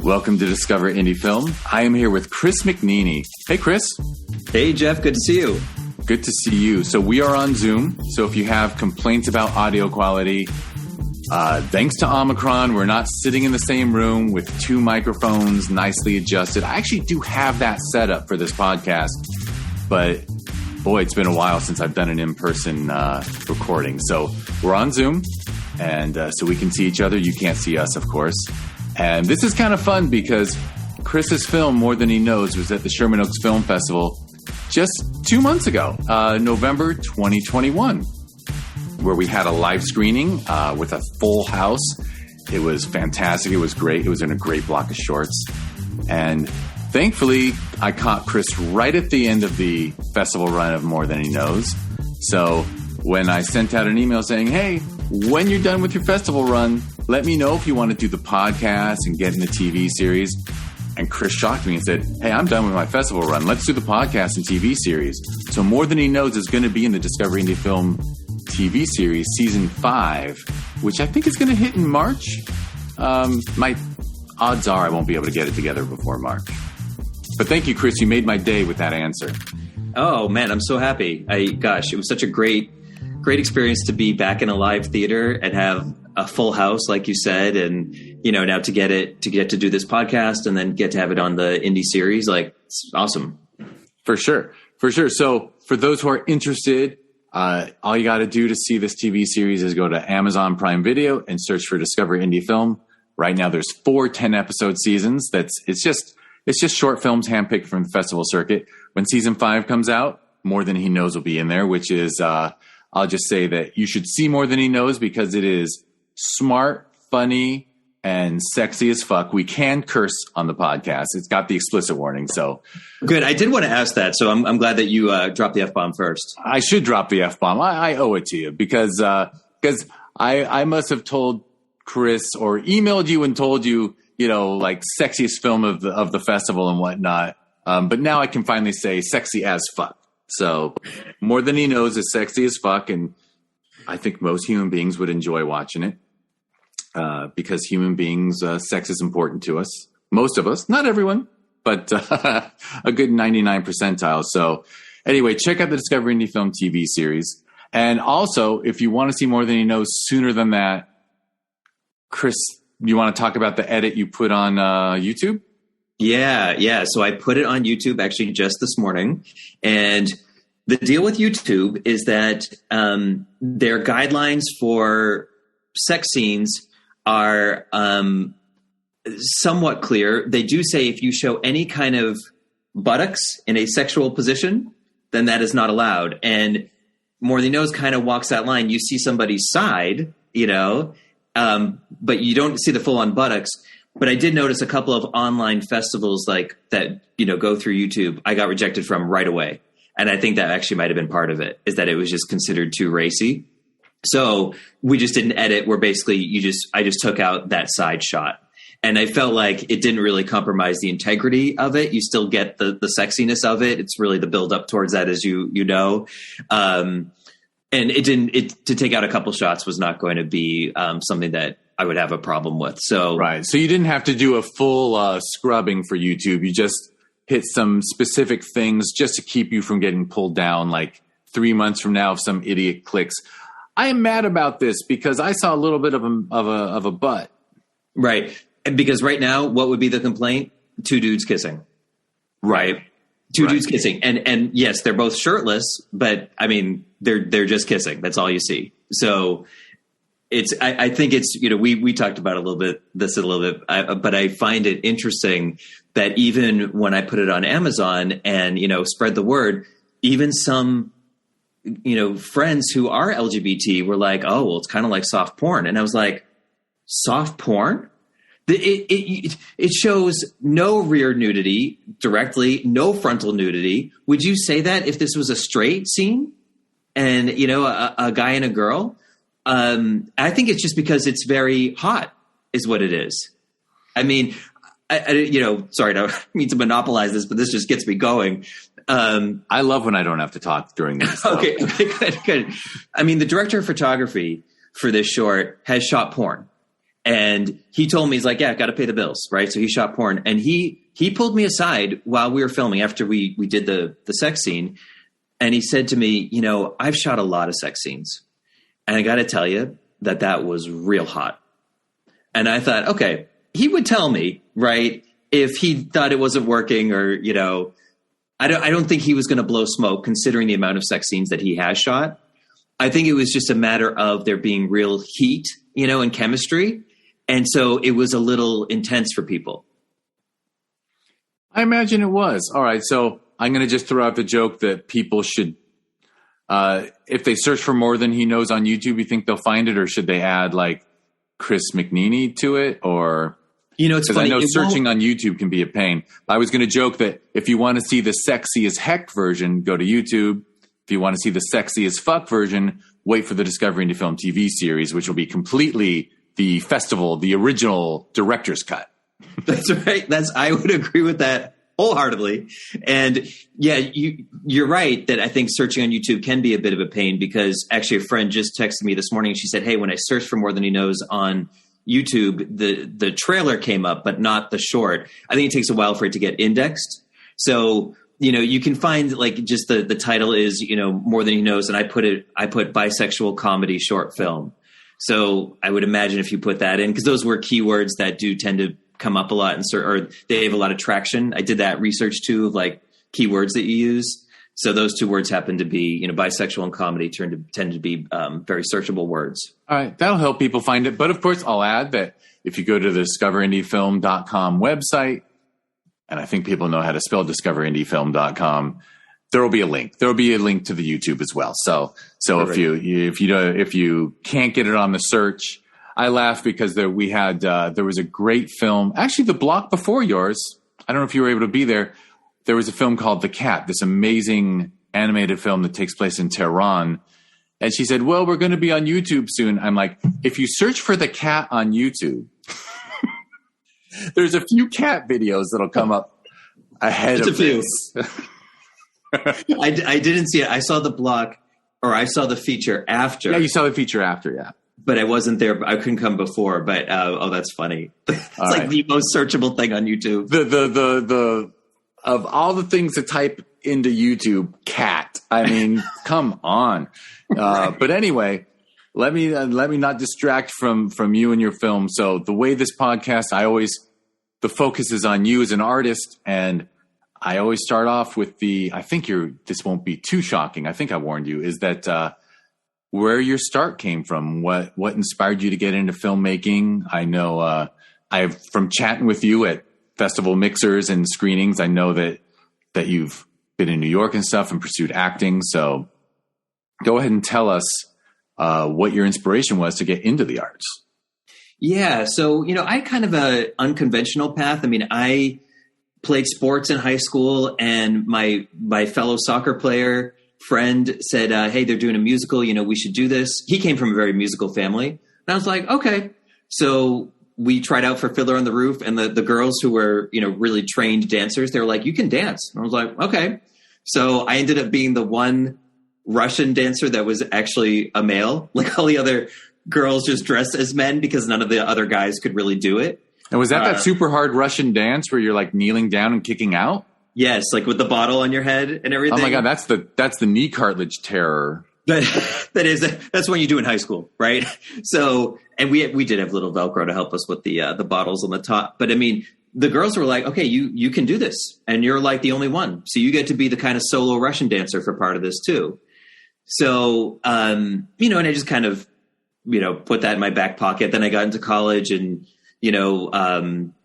Welcome to Discover Indie Film. I am here with Chris McNeany. Hey, Chris. Hey, Jeff. Good to see you. Good to see you. So we are on Zoom. So if you have complaints about audio quality, thanks to Omicron, we're not sitting in the same room with two microphones nicely adjusted. I actually do have that set up for this podcast, but boy, it's been a while since I've done an in-person recording. So we're on Zoom, and so we can see each other. You can't see us, of course. And this is kind of fun because Chris's film, More Than He Knows, was at the Sherman Oaks Film Festival just 2 months ago, November 2021, where we had a live screening with a full house. It was fantastic. It was great. It was in a great block of shorts. And thankfully, I caught Chris right at the end of the festival run of More Than He Knows. So when I sent out an email saying, hey, when you're done with your festival run, let me know if you want to do the podcast and get in the TV series. And Chris shocked me and said, hey, I'm done with my festival run. Let's do the podcast and TV series. So More Than He Knows is going to be in the Discover Indie Film TV series, season 5, which I think is going to hit in March. My odds are I won't be able to get it together before March. But thank you, Chris. You made my day with that answer. Oh, man, I'm so happy. It was such a great experience to be back in a live theater and have a full house, like you said, and now to get to do this podcast and then get to have it on the indie series, like, it's awesome. For sure. So for those who are interested, all you got to do to see this TV series is go to Amazon Prime Video and search for Discover Indie Film. Right now, there's 4 10-episode seasons. It's just short films handpicked from the festival circuit. When season 5 comes out, More Than He Knows will be in there, which is I'll just say that you should see More Than He Knows because it is smart, funny, and sexy as fuck. We can curse on the podcast. It's got the explicit warning. So good. I did want to ask that. So I'm glad that you dropped the F-bomb first. I should drop the F-bomb. I owe it to you because I must have told Chris or emailed you and told you, like sexiest film of the festival and whatnot. But now I can finally say sexy as fuck. So More Than He Knows is sexy as fuck. And I think most human beings would enjoy watching it. Because human beings, sex is important to us. Most of us, not everyone, but a good 99 percentile. So anyway, check out the Discover Indie Film TV series. And also, if you want to see More Than He Knows sooner than that, Chris, you want to talk about the edit you put on YouTube? Yeah. So I put it on YouTube actually just this morning. And the deal with YouTube is that their guidelines for sex scenes are somewhat clear. They do say if you show any kind of buttocks in a sexual position, then that is not allowed. And More Than He Knows kind of walks that line. You see somebody's side, but you don't see the full-on buttocks. But I did notice a couple of online festivals like that, go through YouTube, I got rejected from right away. And I think that actually might have been part of it, is that it was just considered too racy. So we just didn't edit where basically I just took out that side shot. And I felt like it didn't really compromise the integrity of it. You still get the sexiness of it. It's really the build up towards that, as you know. And to take out a couple shots was not going to be something that I would have a problem with. So right. So you didn't have to do a full scrubbing for YouTube. You just hit some specific things just to keep you from getting pulled down. Like 3 months from now, if some idiot clicks, I am mad about this because I saw a little bit of a butt. Right. And because right now, what would be the complaint? 2 dudes kissing. Right. 2 dudes kissing. And yes, they're both shirtless, but I mean, they're just kissing. That's all you see. So I think it's, we talked about a little bit, but I find it interesting that even when I put it on Amazon and, spread the word, even some, friends who are LGBT were like, oh, well, it's kind of like soft porn. And I was like, soft porn? It shows no rear nudity directly, no frontal nudity. Would you say that if this was a straight scene and, a guy and a girl? I think it's just because it's very hot is what it is. I mean, sorry, I don't mean to monopolize this, but this just gets me going. I love when I don't have to talk during this. Okay, good. I mean, the director of photography for this short has shot porn. And he told me, he's like, yeah, got to pay the bills, right? So he shot porn, and he pulled me aside while we were filming after we did the sex scene. And he said to me, you know, I've shot a lot of sex scenes, and I got to tell you that was real hot. And I thought, okay, he would tell me, right, if he thought it wasn't working, or, you know, I don't think he was going to blow smoke considering the amount of sex scenes that he has shot. I think it was just a matter of there being real heat, you know, and chemistry. And so it was a little intense for people. I imagine it was. All right. So I'm going to just throw out the joke that people should, if they search for More Than He Knows on YouTube, you think they'll find it? Or should they add like Chris McNeany to it? Or, you know, it's funny. I know searching on YouTube can be a pain. I was going to joke that if you want to see the Sexiest Heck version, go to YouTube. If you want to see the Sexiest Fuck version, wait for the Discovery Indie Film TV series, which will be completely the festival, the original director's cut. That's right. I would agree with that wholeheartedly. And yeah, you're right that I think searching on YouTube can be a bit of a pain, because actually a friend just texted me this morning and she said, hey, when I searched for More Than He Knows on YouTube, the trailer came up, but not the short. I think it takes a while for it to get indexed. So, you know, you can find like just the title is, you know, More Than He Knows. And I put bisexual comedy short film. So I would imagine if you put that in, because those were keywords that do tend to come up a lot or they have a lot of traction. I did that research too of like keywords that you use. So those two words happen to be, you know, bisexual and comedy tend to be very searchable words. All right. That'll help people find it. But of course, I'll add that if you go to the discoverindiefilm.com website, and I think people know how to spell discoverindiefilm.com, there will be a link. There will be a link to the YouTube as well. So if you can't get it on the search, I laugh because there was a great film. Actually, the block before yours, I don't know if you were able to be there. There was a film called The Cat, this amazing animated film that takes place in Tehran. And she said, well, we're going to be on YouTube soon. I'm like, if you search for The Cat on YouTube, there's a few cat videos that'll come up ahead of this. I didn't see it. I saw the block, or I saw the feature after. Yeah, you saw the feature after, yeah. But I wasn't there. I couldn't come before. But that's funny. It's like right. The most searchable thing on YouTube. The of all the things to type into YouTube, cat. I mean, come on. But anyway, let me not distract from you and your film. So the way this podcast, the focus is on you as an artist, and I always start off with this won't be too shocking. I think I warned you, is that where your start came from, what inspired you to get into filmmaking. I know from chatting with you at festival mixers and screenings, I know that you've been in New York and stuff and pursued acting. So go ahead and tell us what your inspiration was to get into the arts. Yeah. So, you know, I had kind of an unconventional path. I mean, I played sports in high school, and my fellow soccer player friend said, hey, they're doing a musical, you know, we should do this. He came from a very musical family. And I was like, okay. So we tried out for Fiddler on the Roof, and the girls who were, you know, really trained dancers, they were like, you can dance. And I was like, okay. So I ended up being the one Russian dancer that was actually a male. Like all the other girls just dressed as men because none of the other guys could really do it. And was that super hard Russian dance where you're like kneeling down and kicking out? Yes, like with the bottle on your head and everything. Oh my God, that's the knee cartilage terror. That's what you do in high school, right? So, and we did have little Velcro to help us with the bottles on the top. But I mean, the girls were like, okay, you can do this, and you're like the only one, so you get to be the kind of solo Russian dancer for part of this too. So, you know, and I just kind of, you know, put that in my back pocket. Then I got into college and, you know,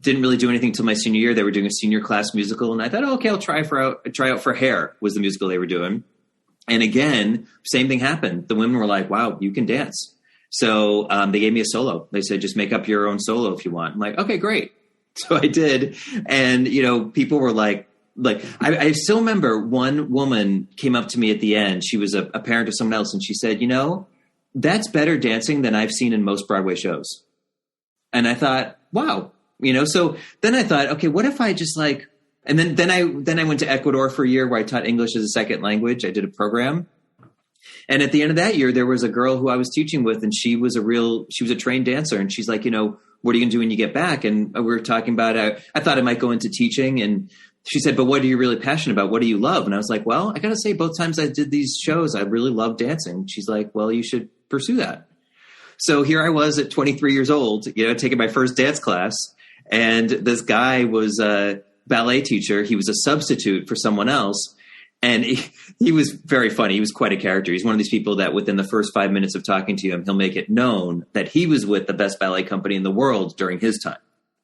didn't really do anything till my senior year. They were doing a senior class musical, and I thought, oh, okay, I'll try out for Hair was the musical they were doing. And again, same thing happened. The women were like, wow, you can dance. So they gave me a solo. They said, just make up your own solo if you want. I'm like, okay, great. So I did. And, you know, people were like I still remember one woman came up to me at the end. She was a parent of someone else. And she said, you know, that's better dancing than I've seen in most Broadway shows. And I thought, wow, you know, so then I thought, okay, what if I just like, and then I went to Ecuador for a year where I taught English as a second language. I did a program. And at the end of that year, there was a girl who I was teaching with, and she was a trained dancer. And she's like, what are you going to do when you get back? And we were talking about, I thought I might go into teaching. And she said, but what are you really passionate about? What do you love? And I was like, well, I got to say, both times I did these shows, I really loved dancing. She's like, well, you should pursue that. So here I was at 23 years old, taking my first dance class. And this guy was a ballet teacher. He was a substitute for someone else. And he was very funny. He was quite a character. He's one of these people that within the first 5 minutes of talking to him, he'll make it known that he was with the best ballet company in the world during his time,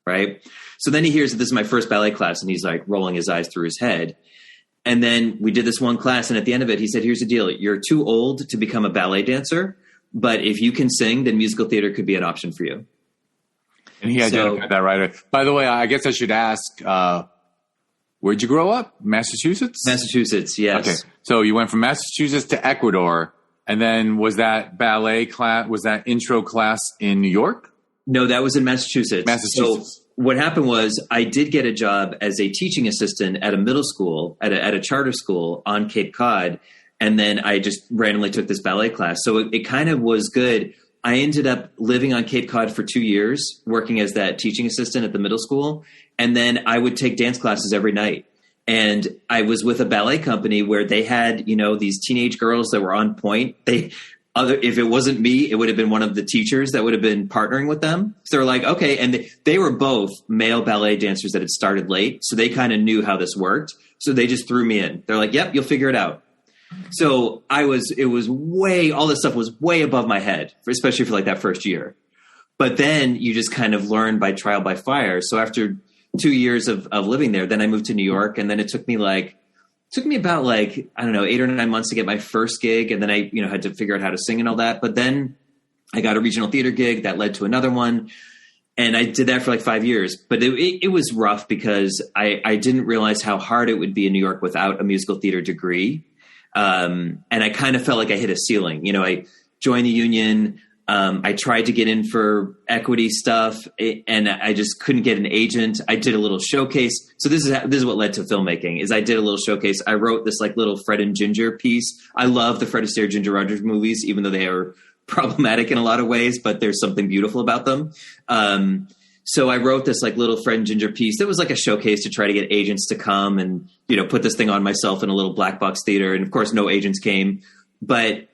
right? So then he hears that this is my first ballet class, and he's like rolling his eyes through his head. And then we did this one class, and at the end of it, he said, here's the deal. You're too old to become a ballet dancer, but if you can sing, then musical theater could be an option for you. And he identified that right away. By the way, I guess I should ask, where'd you grow up? Massachusetts? Massachusetts, yes. Okay. So you went from Massachusetts to Ecuador, and then was that ballet class, was that intro class in New York? No, that was in Massachusetts. Massachusetts. So what happened was I did get a job as a teaching assistant at a middle school, at a charter school on Cape Cod. And then I just randomly took this ballet class. So it kind of was good. I ended up living on Cape Cod for 2 years, working as that teaching assistant at the middle school. And then I would take dance classes every night. And I was with a ballet company where they had, these teenage girls that were on point. If it wasn't me, it would have been one of the teachers that would have been partnering with them. So they were like, okay. And they were both male ballet dancers that had started late. So they kind of knew how this worked. So they just threw me in. They're like, yep, you'll figure it out. So all this stuff was way above my head, especially for like that first year. But then you just kind of learn by trial by fire. So after 2 years of living there, then I moved to New York, and then it took me about 8 or 9 months to get my first gig. And then I, had to figure out how to sing and all that. But then I got a regional theater gig that led to another one. And I did that for like 5 years, but it was rough because I didn't realize how hard it would be in New York without a musical theater degree. And I kind of felt like I hit a ceiling. I joined the union. I tried to get in for equity stuff, and I just couldn't get an agent. I did a little showcase. So this is what led to filmmaking. Is I did a little showcase. I wrote this like little Fred and Ginger piece. I love the Fred Astaire, Ginger Rogers movies, even though they are problematic in a lot of ways, but there's something beautiful about them. So I wrote this like little Fred and Ginger piece that was like a showcase to try to get agents to come and, put this thing on myself in a little black box theater. And of course, no agents came, but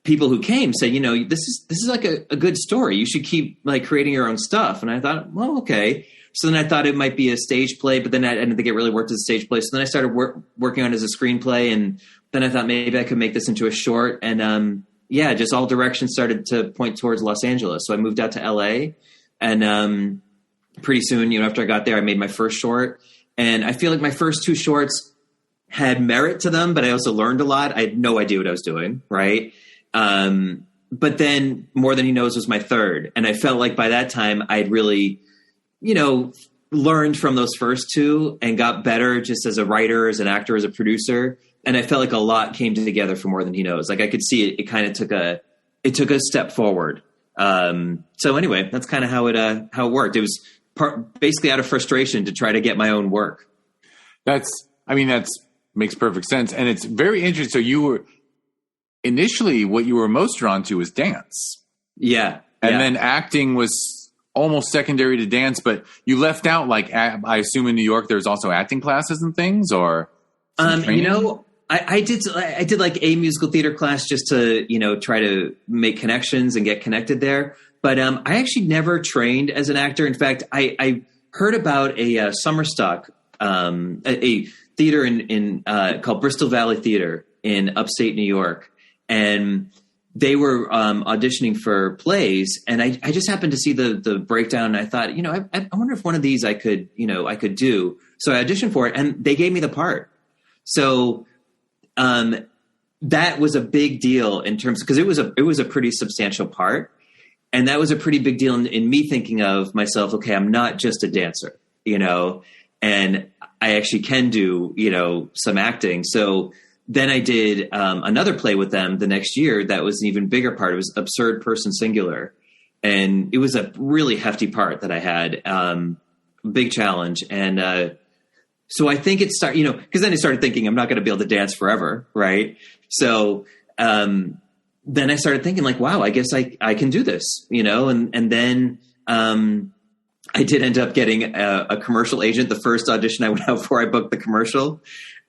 people who came said, this is like a good story. You should keep like creating your own stuff. And I thought, well, okay. So then I thought it might be a stage play, but then I didn't think it really worked as a stage play. So then I started working on it as a screenplay. And then I thought maybe I could make this into a short. And just all directions started to point towards Los Angeles. So I moved out to LA, and pretty soon, after I got there, I made my first short. And I feel like my first two shorts had merit to them, but I also learned a lot. I had no idea what I was doing, right? But then More Than He Knows was my third. And I felt like by that time I'd really, learned from those first two and got better just as a writer, as an actor, as a producer. And I felt like a lot came together for More Than He Knows. Like I could see it kind of took a step forward. So anyway, that's kind of how it worked. It was basically out of frustration to try to get my own work. That makes perfect sense. And it's very interesting. So you were initially, what you were most drawn to was dance. Yeah. And then acting was almost secondary to dance, but you left out, like, I assume in New York, there's also acting classes and things, or I did like a musical theater class just to, try to make connections and get connected there. But I actually never trained as an actor. In fact, I heard about a summer stock, a theater in called Bristol Valley Theater in upstate New York. And they were auditioning for plays. And I just happened to see the breakdown. And I thought, I wonder if one of these I could do. So I auditioned for it, and they gave me the part. So that was a big deal in terms, because it was a pretty substantial part. And that was a pretty big deal in me thinking of myself, okay, I'm not just a dancer, and I actually can do, some acting. So then I did another play with them the next year that was an even bigger part. It was Absurd Person Singular. And it was a really hefty part that I had, big challenge. And so I think it started, because then I started thinking I'm not going to be able to dance forever, right? So then I started thinking like, wow, I guess I can do this, you know? And then, I did end up getting a commercial agent. The first audition I went out for, I booked the commercial,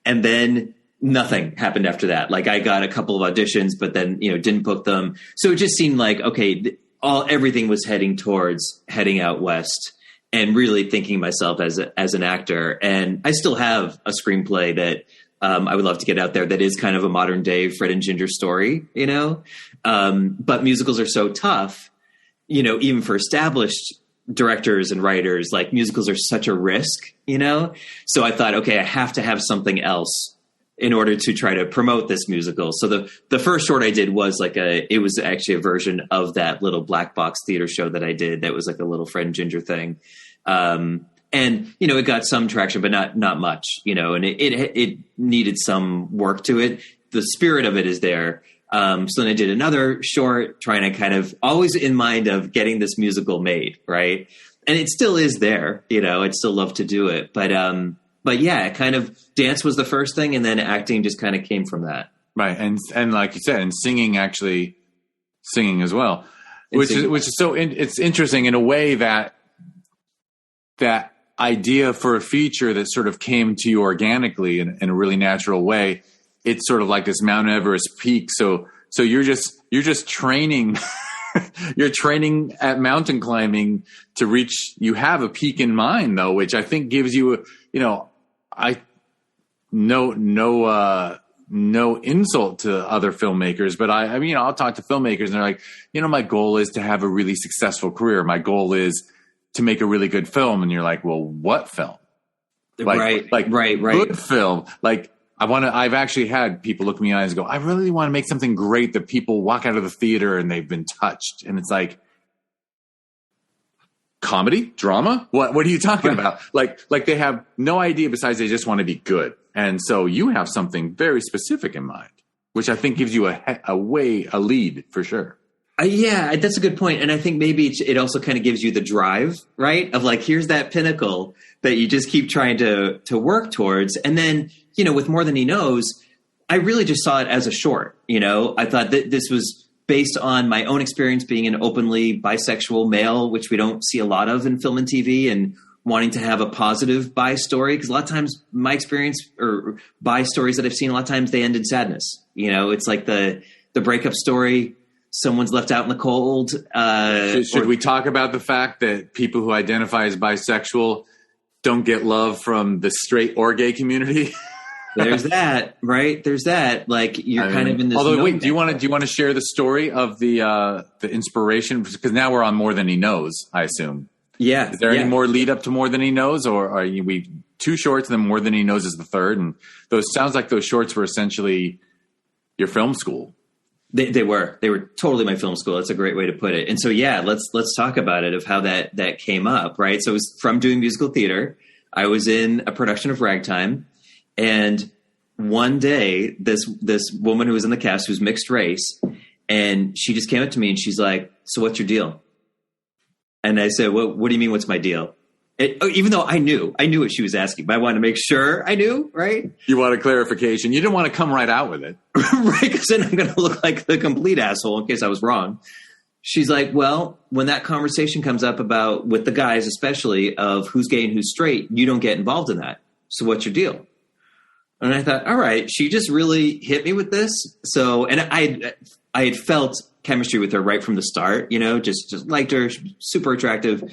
and then nothing happened after that. Like I got a couple of auditions, but then, you know, didn't book them. So it just seemed like, okay, everything was heading towards heading out west and really thinking myself as an actor. And I still have a screenplay that I would love to get out there that is kind of a modern day Fred and Ginger story, you know? But musicals are so tough, you know, even for established directors and writers, like musicals are such a risk, you know? So I thought, okay, I have to have something else in order to try to promote this musical. So the first short I did was it was actually a version of that little black box theater show that I did. That was like a little Fred and Ginger thing. And, you know, it got some traction, but not much, you know, and it needed some work to it. The spirit of it is there. So then I did another short trying to kind of always in mind of getting this musical made. Right. And it still is there, you know, I'd still love to do it. But yeah, kind of dance was the first thing. And then acting just kind of came from that. Right. And like you said, and singing as well, which is so, it's interesting in a way that idea for a feature that sort of came to you organically in a really natural way. It's sort of like this Mount Everest peak. So you're just training, you're training at mountain climbing to reach, you have a peak in mind though, which I think gives you, you know, no insult to other filmmakers, but I mean, I'll talk to filmmakers and they're like, you know, my goal is to have a really successful career. My goal is to make a really good film. And you're like, well, what film? Right. Good film. Like, I've actually had people look me in the eyes and go, I really want to make something great that people walk out of the theater and they've been touched. And it's like, comedy, drama? What are you talking about? Like they have no idea besides they just want to be good. And so you have something very specific in mind, which I think gives you a lead for sure. Yeah, that's a good point. And I think maybe it also kind of gives you the drive, right? Of like, here's that pinnacle that you just keep trying to work towards. And then, you know, with More Than He Knows, I really just saw it as a short, you know, I thought that this was based on my own experience being an openly bisexual male, which we don't see a lot of in film and TV, and wanting to have a positive bi story. Because a lot of times my experience or bi stories that I've seen, a lot of times they end in sadness. You know, it's like the breakup story. Someone's left out in the cold. Should we talk about the fact that people who identify as bisexual don't get love from the straight or gay community? There's that, right? There's that. Like you're kind of in this. Although, wait, do you want to share the story of the inspiration? Because now we're on More Than He Knows, I assume. Yeah. Is there any more lead up to More Than He Knows, or are we two shorts and then More Than He Knows is the third? And sounds like those shorts were essentially your film school. They were totally my film school. That's a great way to put it. And so, yeah, let's talk about it, of how that came up. Right. So it was from doing musical theater. I was in a production of Ragtime, and one day this woman who was in the cast, who's mixed race, and she just came up to me and she's like, "So what's your deal?" And I said, what do you mean? What's my deal? Even though I knew what she was asking, but I wanted to make sure I knew, right? You wanted clarification. You didn't want to come right out with it. Right, because then I'm going to look like the complete asshole in case I was wrong. She's like, well, when that conversation comes up about, with the guys especially, of who's gay and who's straight, you don't get involved in that. So what's your deal? And I thought, all right, she just really hit me with this. So, and I had felt chemistry with her right from the start, you know, just liked her, super attractive.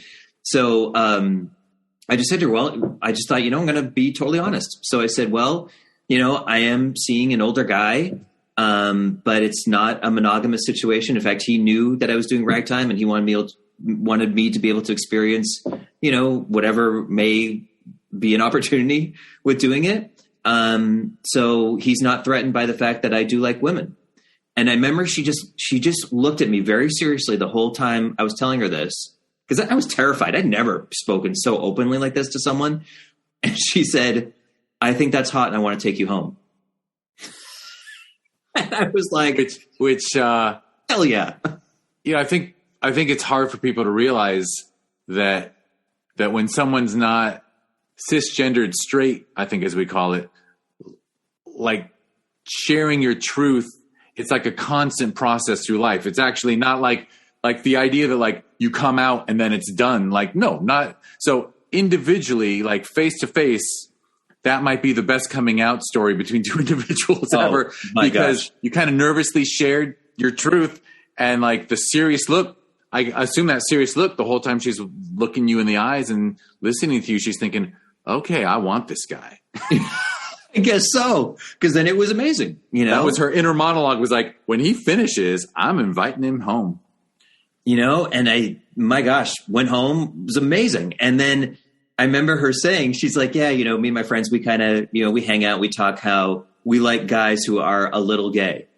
So I just said to her, well, I just thought, you know, I'm going to be totally honest. So I said, well, you know, I am seeing an older guy, but it's not a monogamous situation. In fact, he knew that I was doing Ragtime, and he wanted me to be able to experience, you know, whatever may be an opportunity with doing it. So he's not threatened by the fact that I do like women. And I remember she just looked at me very seriously the whole time I was telling her this, because I was terrified. I'd never spoken so openly like this to someone. And she said, "I think that's hot and I want to take you home." And I was like, hell yeah. Yeah, I think it's hard for people to realize that when someone's not cisgendered straight, I think as we call it, like sharing your truth it's like a constant process through life. It's actually not like the idea that like you come out and then it's done. Like, no, not so individually, like face to face. That might be the best coming out story between two individuals ever, because you kind of nervously shared your truth, and like the serious look. I assume that serious look the whole time she's looking you in the eyes and listening to you, she's thinking, okay, I want this guy. I guess so. Because then it was amazing. You know, that was her inner monologue, was like, when he finishes, I'm inviting him home. You know, and my gosh, went home. It was amazing. And then I remember her saying, she's like, yeah, you know, me and my friends, we kind of, you know, we hang out, we talk how we like guys who are a little gay.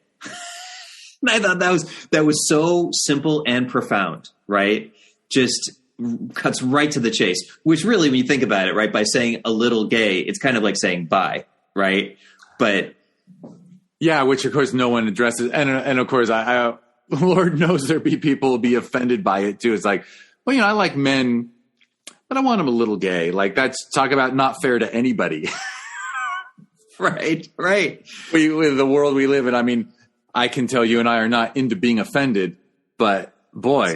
And I thought that was so simple and profound, right? Just cuts right to the chase, which really, when you think about it, right, by saying a little gay, it's kind of like saying bye, right? But yeah, which of course no one addresses. And of course, I Lord knows there be people who be offended by it too. It's like, well, you know, I like men, but I want them a little gay. Like, that's talk about not fair to anybody. Right. With the world we live in, I mean, I can tell you and I are not into being offended, but boy,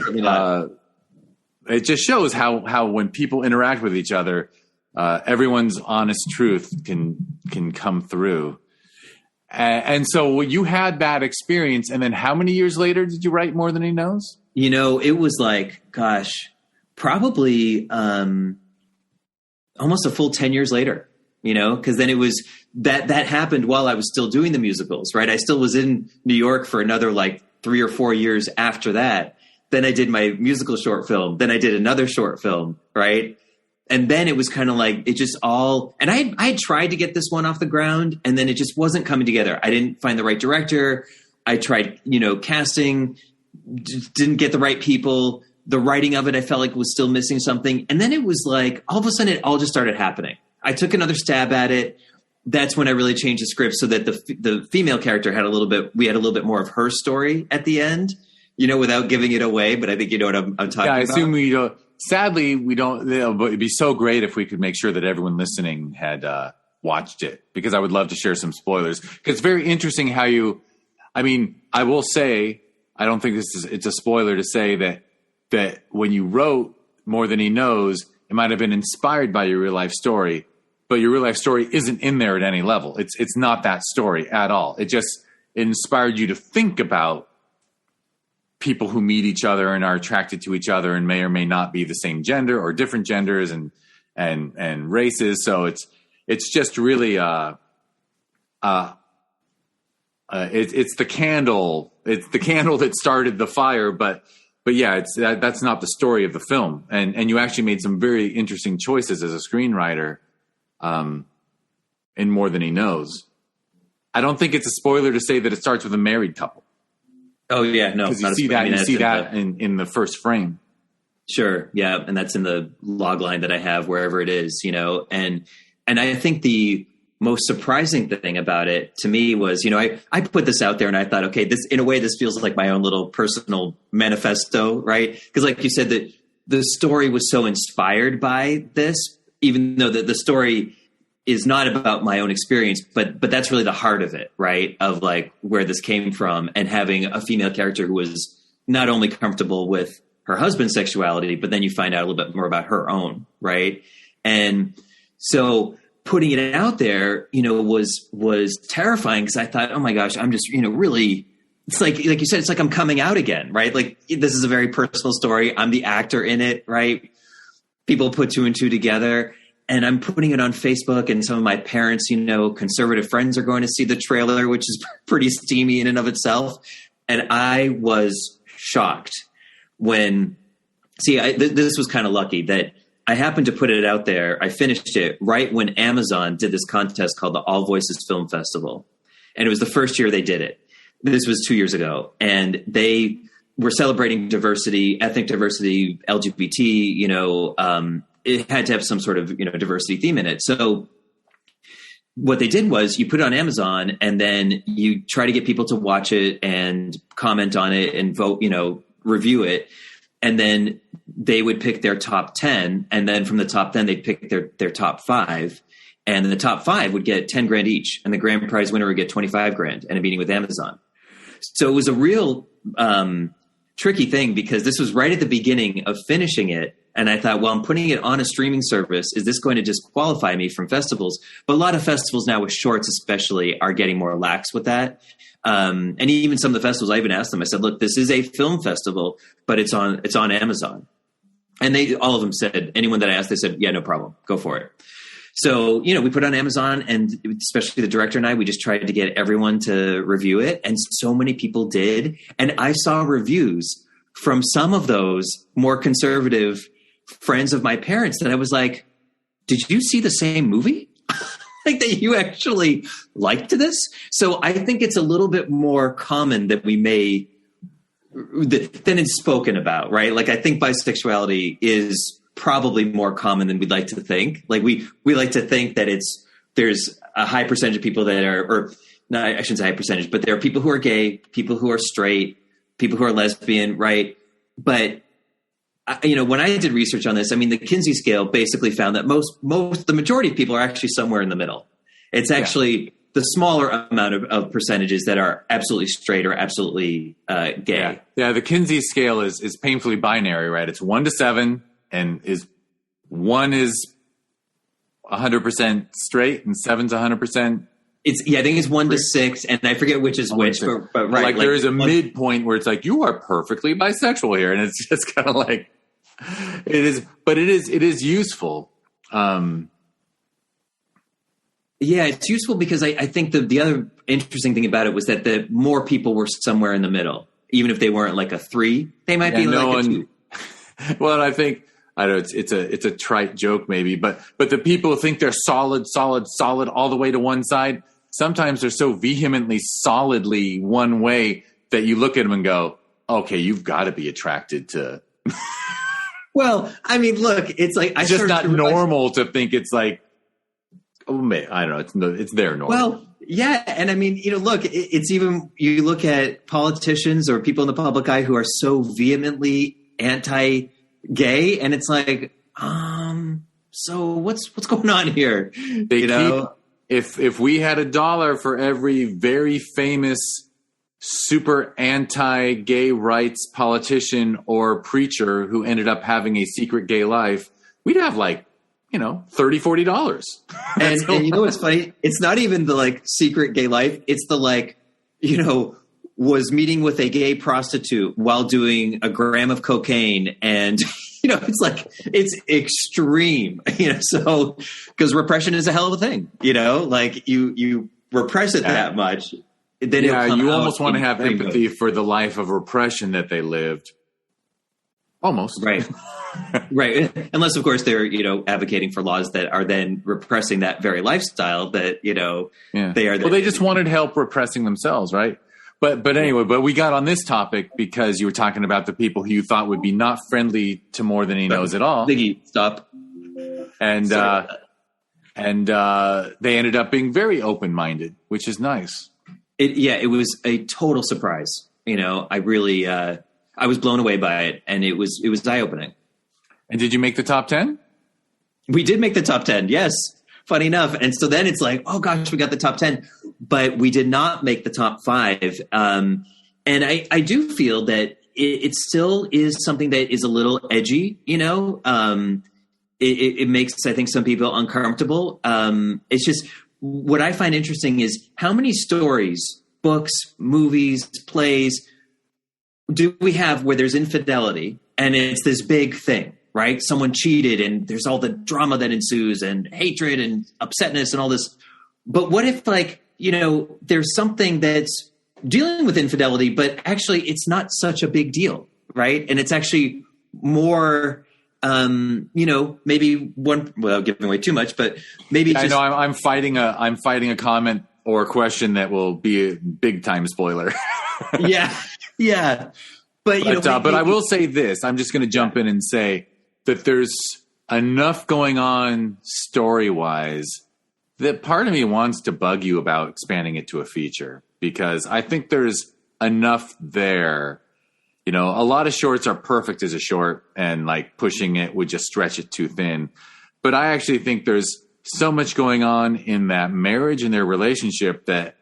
it just shows how when people interact with each other, everyone's honest truth can come through. And so you had that experience, and then how many years later did you write More Than He Knows? You know, it was like, gosh, probably almost a full 10 years later. You know, because then it was that happened while I was still doing the musicals, right? I still was in New York for another like 3 or 4 years after that. Then I did my musical short film. Then I did another short film, right? And then it was kind of like it just all. And I tried to get this one off the ground, and then it just wasn't coming together. I didn't find the right director. I tried, you know, casting, didn't get the right people. The writing of it, I felt like was still missing something. And then it was like all of a sudden it all just started happening. I took another stab at it. That's when I really changed the script so that the female character had we had a little bit more of her story at the end, you know, without giving it away. But I think you know what I'm talking about. Yeah, I assume we don't. Sadly, we don't. But it'd be so great if we could make sure that everyone listening had watched it, because I would love to share some spoilers. Because it's very interesting how you. I mean, I will say, I don't think it's a spoiler to say that when you wrote More Than He Knows, it might have been inspired by your real life story, but your real life story isn't in there at any level. It's not that story at all. It inspired you to think about people who meet each other and are attracted to each other and may or may not be the same gender or different genders and races. So it's just really it's the candle. It's the candle that started the fire, but yeah, that's not the story of the film. And you actually made some very interesting choices as a screenwriter in More Than He Knows. I don't think it's a spoiler to say that it starts with a married couple. Oh yeah, no, because you see that in the first frame. Sure, yeah, and that's in the log line that I have wherever it is, you know, and I think the most surprising thing about it to me was, you know, I put this out there and I thought, okay, this in a way this feels like my own little personal manifesto, right? Because like you said, that the story was so inspired by this, even though the story is not about my own experience, but that's really the heart of it, right? Of like where this came from, and having a female character who was not only comfortable with her husband's sexuality, but then you find out a little bit more about her own, right? And so putting it out there, you know, was terrifying, because I thought, oh my gosh, I'm just, you know, really, it's like you said, it's like I'm coming out again, right? Like this is a very personal story. I'm the actor in it, right? People put two and two together, and I'm putting it on Facebook, and some of my parents, you know, conservative friends are going to see the trailer, which is pretty steamy in and of itself. And I was shocked when, this was kind of lucky that I happened to put it out there. I finished it right when Amazon did this contest called the All Voices Film Festival. And it was the first year they did it. This was 2 years ago. And they were celebrating diversity, ethnic diversity, LGBT, you know, it had to have some sort of, you know, diversity theme in it. So what they did was you put it on Amazon, and then you try to get people to watch it and comment on it and vote, you know, review it. And then they would pick their top 10. And then from the top 10, they'd pick their top 5. And then the top 5 would get 10 grand each. And the grand prize winner would get 25 grand and a meeting with Amazon. So it was a real tricky thing because this was right at the beginning of finishing it. And I thought, well, I'm putting it on a streaming service. Is this going to disqualify me from festivals? But a lot of festivals now with shorts especially are getting more lax with that. And even some of the festivals, I even asked them, I said, look, this is a film festival, but it's on Amazon. And all of them said, anyone that I asked, they said, yeah, no problem. Go for it. So, we put it on Amazon, and especially the director and I, we just tried to get everyone to review it. And so many people did. And I saw reviews from some of those more conservative friends of my parents that I was like, did you see the same movie? Like that you actually liked this? So I think it's a little bit more common than than it's spoken about, right? Like I think bisexuality is probably more common than we'd like to think. Like we like to think that there's a high percentage of people that are, or no, I shouldn't say high percentage, but there are people who are gay, people who are straight, people who are lesbian, right? But when I did research on this, I mean, the Kinsey scale basically found that the majority of people are actually somewhere in the middle. It's actually the smaller amount of percentages that are absolutely straight or absolutely gay. Yeah. The Kinsey scale is painfully binary, right? It's 1 to 7, and 1 is 100% straight and 7's 100%. I think it's 1 to 6, and I forget which is which, but right. Like there is a midpoint where it's like, you are perfectly bisexual here. And it's just kind of like, it is useful. Yeah, it's useful because I think the other interesting thing about it was that the more people were somewhere in the middle, even if they weren't like a 3, they might be like a 2. Well, I think, I don't know, it's a trite joke maybe, but the people who think they're solid all the way to one side, sometimes they're so vehemently solidly one way that you look at them and go, okay, you've got to be attracted to. Well, I mean, look, it's like it's just not normal to think it's like, oh man, I don't know, it's their normal. Well, yeah, and I mean, look, it's even you look at politicians or people in the public eye who are so vehemently anti-gay, and it's like, so what's going on here? If we had $1 for every very famous, super anti-gay rights politician or preacher who ended up having a secret gay life, we'd have like, $30-$40. And you know what's funny? It's not even the like secret gay life. It's the like, was meeting with a gay prostitute while doing a gram of cocaine, and it's like it's extreme. So because repression is a hell of a thing. Like you repress it that much. Then you almost want to have empathy for the life of repression that they lived. Almost. Right. Right. Unless, of course, they're, advocating for laws that are then repressing that very lifestyle that, they are. Well, they just wanted help repressing themselves. Right. But anyway, we got on this topic because you were talking about the people who you thought would be not friendly to more than he knows at all. Ziggy, stop. And they ended up being very open-minded, which is nice. It was a total surprise. I really, I was blown away by it, and it was eye-opening. And did you make the top 10? We did make the top 10. Yes. Funny enough. And so then it's like, oh gosh, we got the top 10, but we did not make the top 5. And I do feel that it still is something that is a little edgy, it makes, I think, some people uncomfortable. It's just, what I find interesting is how many stories, books, movies, plays do we have where there's infidelity and it's this big thing, right? Someone cheated and there's all the drama that ensues and hatred and upsetness and all this. But what if there's something that's dealing with infidelity, but actually it's not such a big deal, right? And it's actually more, maybe one, without giving away too much, but maybe I know I'm fighting a comment or a question that will be a big time spoiler. Yeah. But I will say this. I'm just going to jump in and say that there's enough going on story-wise that part of me wants to bug you about expanding it to a feature, because I think there's enough there. A lot of shorts are perfect as a short, and like pushing it would just stretch it too thin. But I actually think there's so much going on in that marriage and their relationship that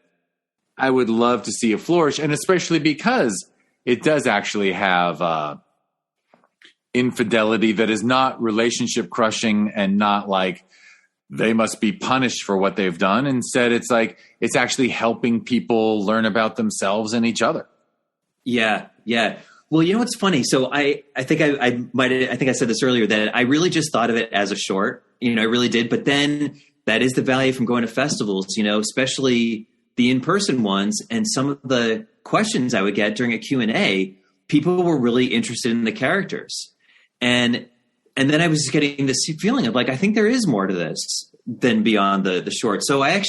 I would love to see it flourish, and especially because it does actually have infidelity that is not relationship crushing and not like they must be punished for what they've done. Instead, it's like it's actually helping people learn about themselves and each other. Yeah, yeah. Well, you know what's funny? So I think I said this earlier that I really just thought of it as a short. You know, I really did. But then that is the value from going to festivals. You know, especially the in-person ones, and some of the questions I would get during a Q&A, people were really interested in the characters. And then I was just getting this feeling of like, I think there is more to this than beyond the short. So I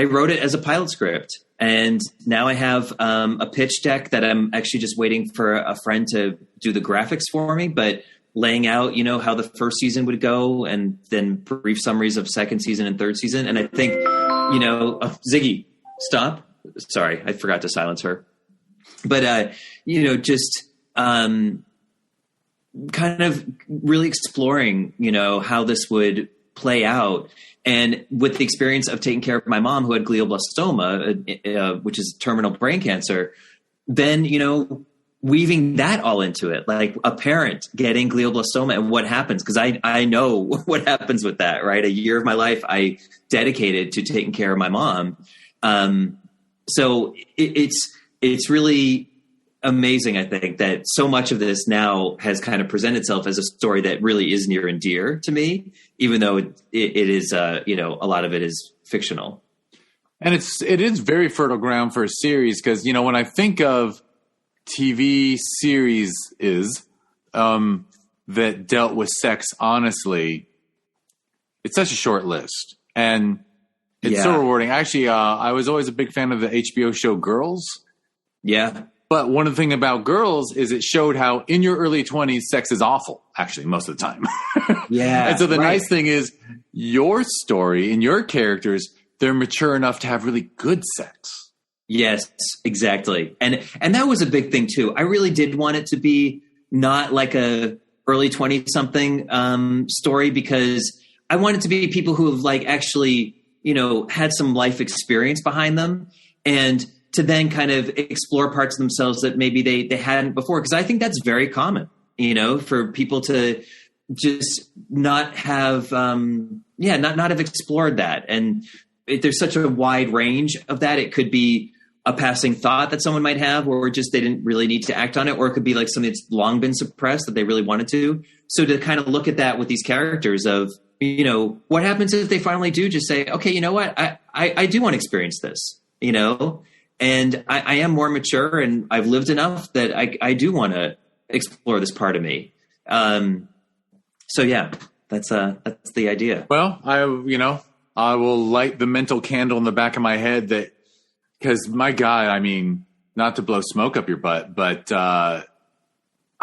wrote it as a pilot script, and now I have a pitch deck that I'm actually just waiting for a friend to do the graphics for me, but laying out, you know, how the first season would go, and then brief summaries of second season and third season. And I think, you know, Ziggy, stop. Sorry, I forgot to silence her. But, you know, just kind of really exploring, you know, how this would play out. And with the experience of taking care of my mom who had glioblastoma, which is terminal brain cancer, then, you know, weaving that all into it, like a parent getting glioblastoma and what happens. Cause I know what happens with that, right? A year of my life I dedicated to taking care of my mom. So it's really amazing, I think, that so much of this now has kind of presented itself as a story that really is near and dear to me, even though it is, you know, a lot of it is fictional. And it is very fertile ground for a series because, you know, when I think of TV series that dealt with sex honestly, it's such a short list. And it's so rewarding. Actually, I was always a big fan of the HBO show Girls. Yeah. But one of the things about Girls is it showed how in your early 20s, sex is awful, actually, most of the time. Yeah. And so the nice thing is your story and your characters, they're mature enough to have really good sex. Yes, exactly. And that was a big thing too. I really did want it to be not like a early 20 something story, because I want it to be people who have like actually, you know, had some life experience behind them, and to then kind of explore parts of themselves that maybe they hadn't before. Cause I think that's very common, you know, for people to just not have, not have explored that. And there's such a wide range of that. It could be a passing thought that someone might have, or just they didn't really need to act on it. Or it could be like something that's long been suppressed that they really wanted to. So to kind of look at that with these characters of, you know, what happens if they finally do just say, okay, you know what, I do want to experience this, you know, and I am more mature and I've lived enough that I do want to explore this part of me. So yeah, that's the idea. Well, I will light the mental candle in the back of my head that, because my God, I mean, not to blow smoke up your butt, but I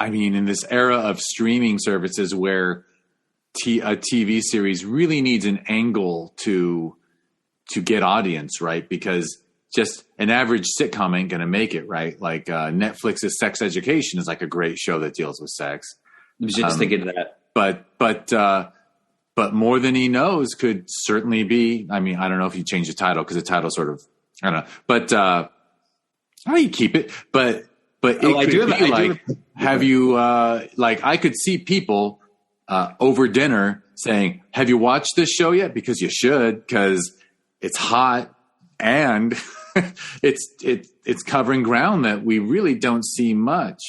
mean, in this era of streaming services where a TV series really needs an angle to get audience, right? Because just an average sitcom ain't going to make it, right? Like Netflix's Sex Education is like a great show that deals with sex. I was just thinking of that. But More Than He Knows could certainly be, I mean, I don't know if you change the title because the title sort of, I don't know, but how do you keep it? But it could be like, have you, like I could see people over dinner saying, have you watched this show yet? Because you should, because it's hot and it's covering ground that we really don't see much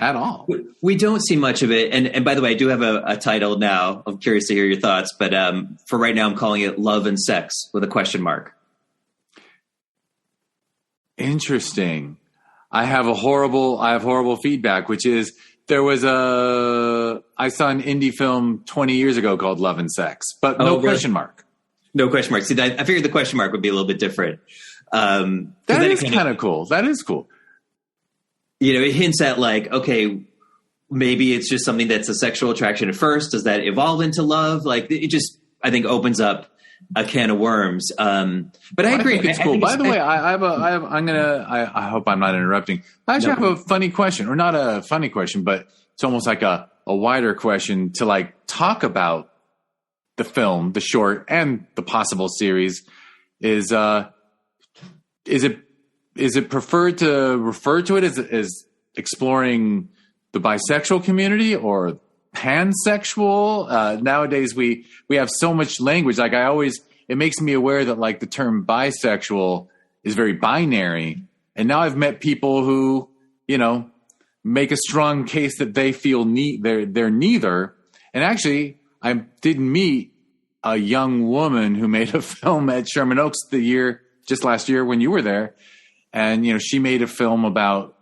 at all. We don't see much of it. And by the way, I do have a title now. I'm curious to hear your thoughts, but for right now, I'm calling it Love and Sex with a question mark. Interesting. I have horrible feedback, which is I saw an indie film 20 years ago called Love and Sex, but no question mark. No question mark. See, I figured the question mark would be a little bit different. That is kind of cool. That is cool. You know, it hints at like, okay, maybe it's just something that's a sexual attraction at first. Does that evolve into love? Like it just, I think, opens up a can of worms. But I agree. It's cool. By the way, I hope I'm not interrupting. I actually have a funny question, or not a funny question, but it's almost like a wider question to like talk about the film, the short, and the possible series. Is it is it preferred to refer to it as exploring the bisexual community or pansexual? Nowadays we have so much language. Like it makes me aware that like the term bisexual is very binary. And now I've met people who, make a strong case that they feel they're neither. And actually, I did meet a young woman who made a film at Sherman Oaks just last year when you were there. And, she made a film about,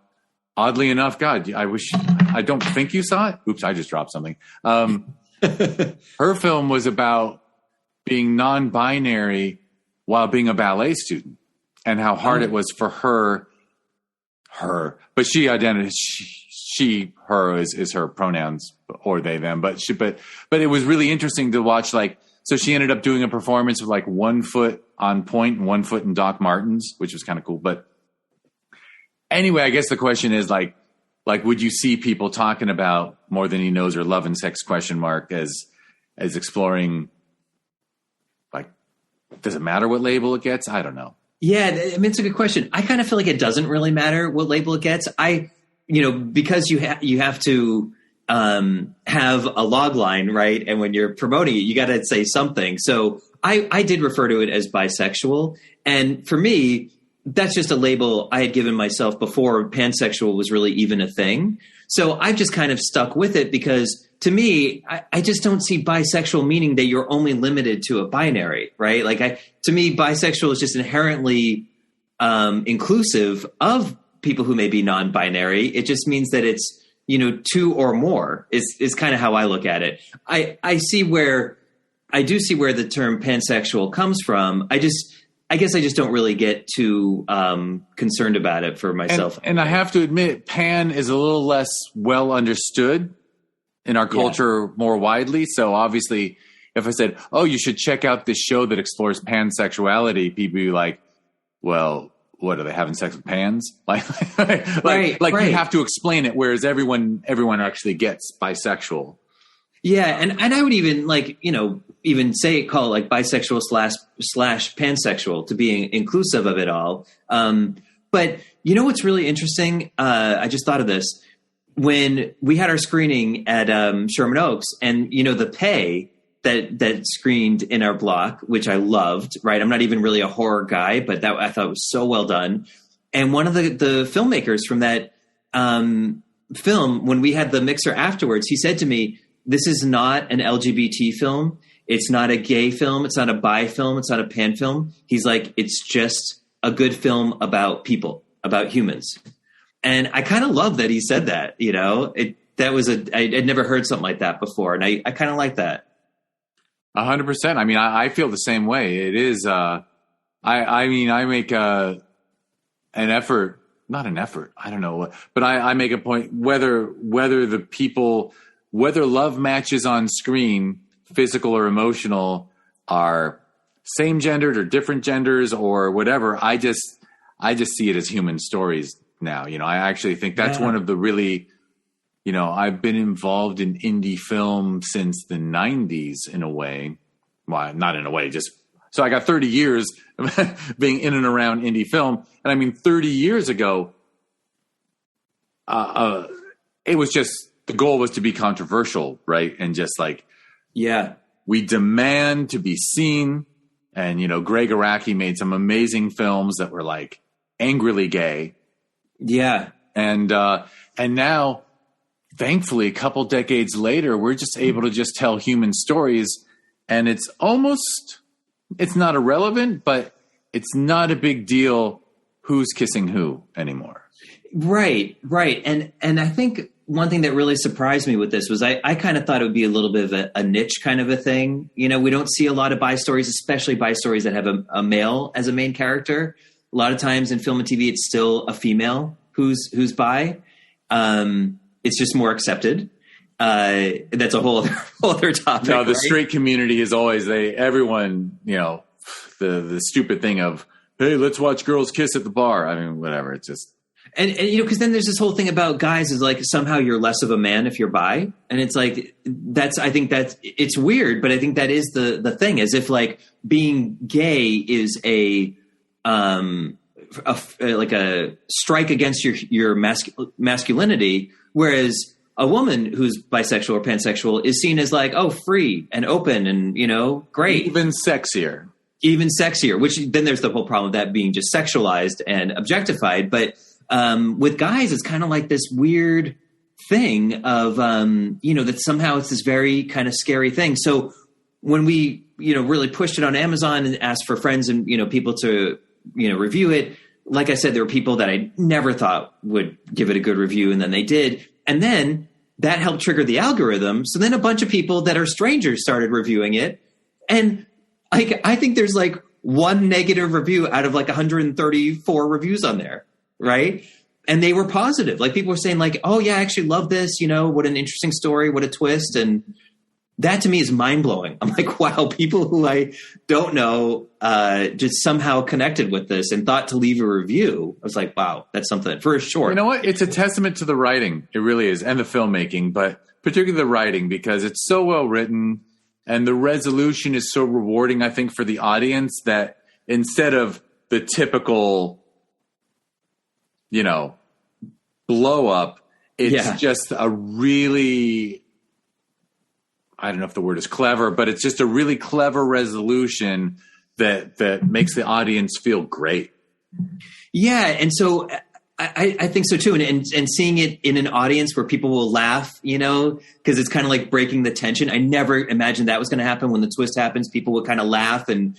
oddly enough, God, I don't think you saw it. Oops, I just dropped something. Her film was about being non-binary while being a ballet student and how hard it was for her, but she identified, her is her pronouns or they, them, but it was really interesting to watch. Like, so she ended up doing a performance with like 1 foot on point and 1 foot in Doc Martens, which was kind of cool. But anyway, I guess the question is like, would you see people talking about More Than He Knows or Love and Sex ? As exploring, like, does it matter what label it gets? I don't know. Yeah, I mean, it's a good question. I kind of feel like it doesn't really matter what label it gets. Because you have to have a log line, right? And when you're promoting it, you got to say something. So I did refer to it as bisexual. And for me, that's just a label I had given myself before pansexual was really even a thing. So I've just kind of stuck with it because to me, I just don't see bisexual meaning that you're only limited to a binary, right? Like to me, bisexual is just inherently inclusive of people who may be non-binary. It just means that it's, two or more is kind of how I look at it. I do see where the term pansexual comes from. I guess I just don't really get too concerned about it for myself. And I have to admit, pan is a little less well understood in our culture more widely. So obviously, if I said, oh, you should check out this show that explores pansexuality, people would be like, well, what, are they having sex with pans? Like right. You have to explain it, whereas everyone actually gets bisexual. Yeah, and I would even even call it like bisexual slash pansexual to be inclusive of it all. But what's really interesting? I just thought of this when we had our screening at Sherman Oaks, and the pay that screened in our block, which I loved. Right, I'm not even really a horror guy, but that I thought was so well done. And one of the filmmakers from that film, when we had the mixer afterwards, he said to me, "This is not an LGBT film. It's not a gay film. It's not a bi film. It's not a pan film." He's like, "It's just a good film about people, about humans." And I kind of love that he said that. I'd never heard something like that before, and I kind of like that. 100%. I mean, I feel the same way. It is. I make an effort. Not an effort. I don't know, but I make a point whether love matches on screen, physical or emotional, are same gendered or different genders or whatever. I just see it as human stories now. I actually think that's one of the really, I've been involved in indie film since the 90s in a way. Well, not in a way, so I got 30 years being in and around indie film. And I mean, 30 years ago, it was just, the goal was to be controversial, right? And just like, we demand to be seen. And, Greg Araki made some amazing films that were like angrily gay. Yeah. And now, thankfully, a couple decades later, we're just able to just tell human stories. And it's not irrelevant, but it's not a big deal who's kissing who anymore. Right. And I think one thing that really surprised me with this was I kind of thought it would be a little bit of a niche kind of a thing. We don't see a lot of bi stories, especially bi stories that have a male as a main character. A lot of times in film and TV, it's still a female who's bi. It's just more accepted. That's a whole other topic. No, the straight community is always everyone, the stupid thing of, hey, let's watch girls kiss at the bar. I mean, whatever. It's just. And because then there's this whole thing about guys is like somehow you're less of a man if you're bi. And it's like, I think it's weird, but I think that is the thing, as if like being gay is a like a strike against your masculinity, whereas a woman who's bisexual or pansexual is seen as like, oh, free and open and, great. Even sexier. Which then there's the whole problem of that being just sexualized and objectified. But with guys, it's kind of like this weird thing of, that somehow it's this very kind of scary thing. So when we, really pushed it on Amazon and asked for friends and, people to, review it, like I said, there were people that I never thought would give it a good review, and then they did. And then that helped trigger the algorithm. So then a bunch of people that are strangers started reviewing it. And I think there's like one negative review out of like 134 reviews on there, right? And they were positive. Like people were saying like, oh yeah, I actually love this. What an interesting story. What a twist. And that to me is mind blowing. I'm like, wow, people who I don't know just somehow connected with this and thought to leave a review. I was like, wow, that's something for sure. You know what? It's a testament to the writing. It really is. And the filmmaking, but particularly the writing, because it's so well written and the resolution is so rewarding, I think, for the audience that instead of the typical, blow up, it's just a really, I don't know if the word is clever, but it's just a really clever resolution that makes the audience feel great. Yeah. And so I think so too. And seeing it in an audience where people will laugh, because it's kind of like breaking the tension. I never imagined that was going to happen. When the twist happens, people will kind of laugh. And,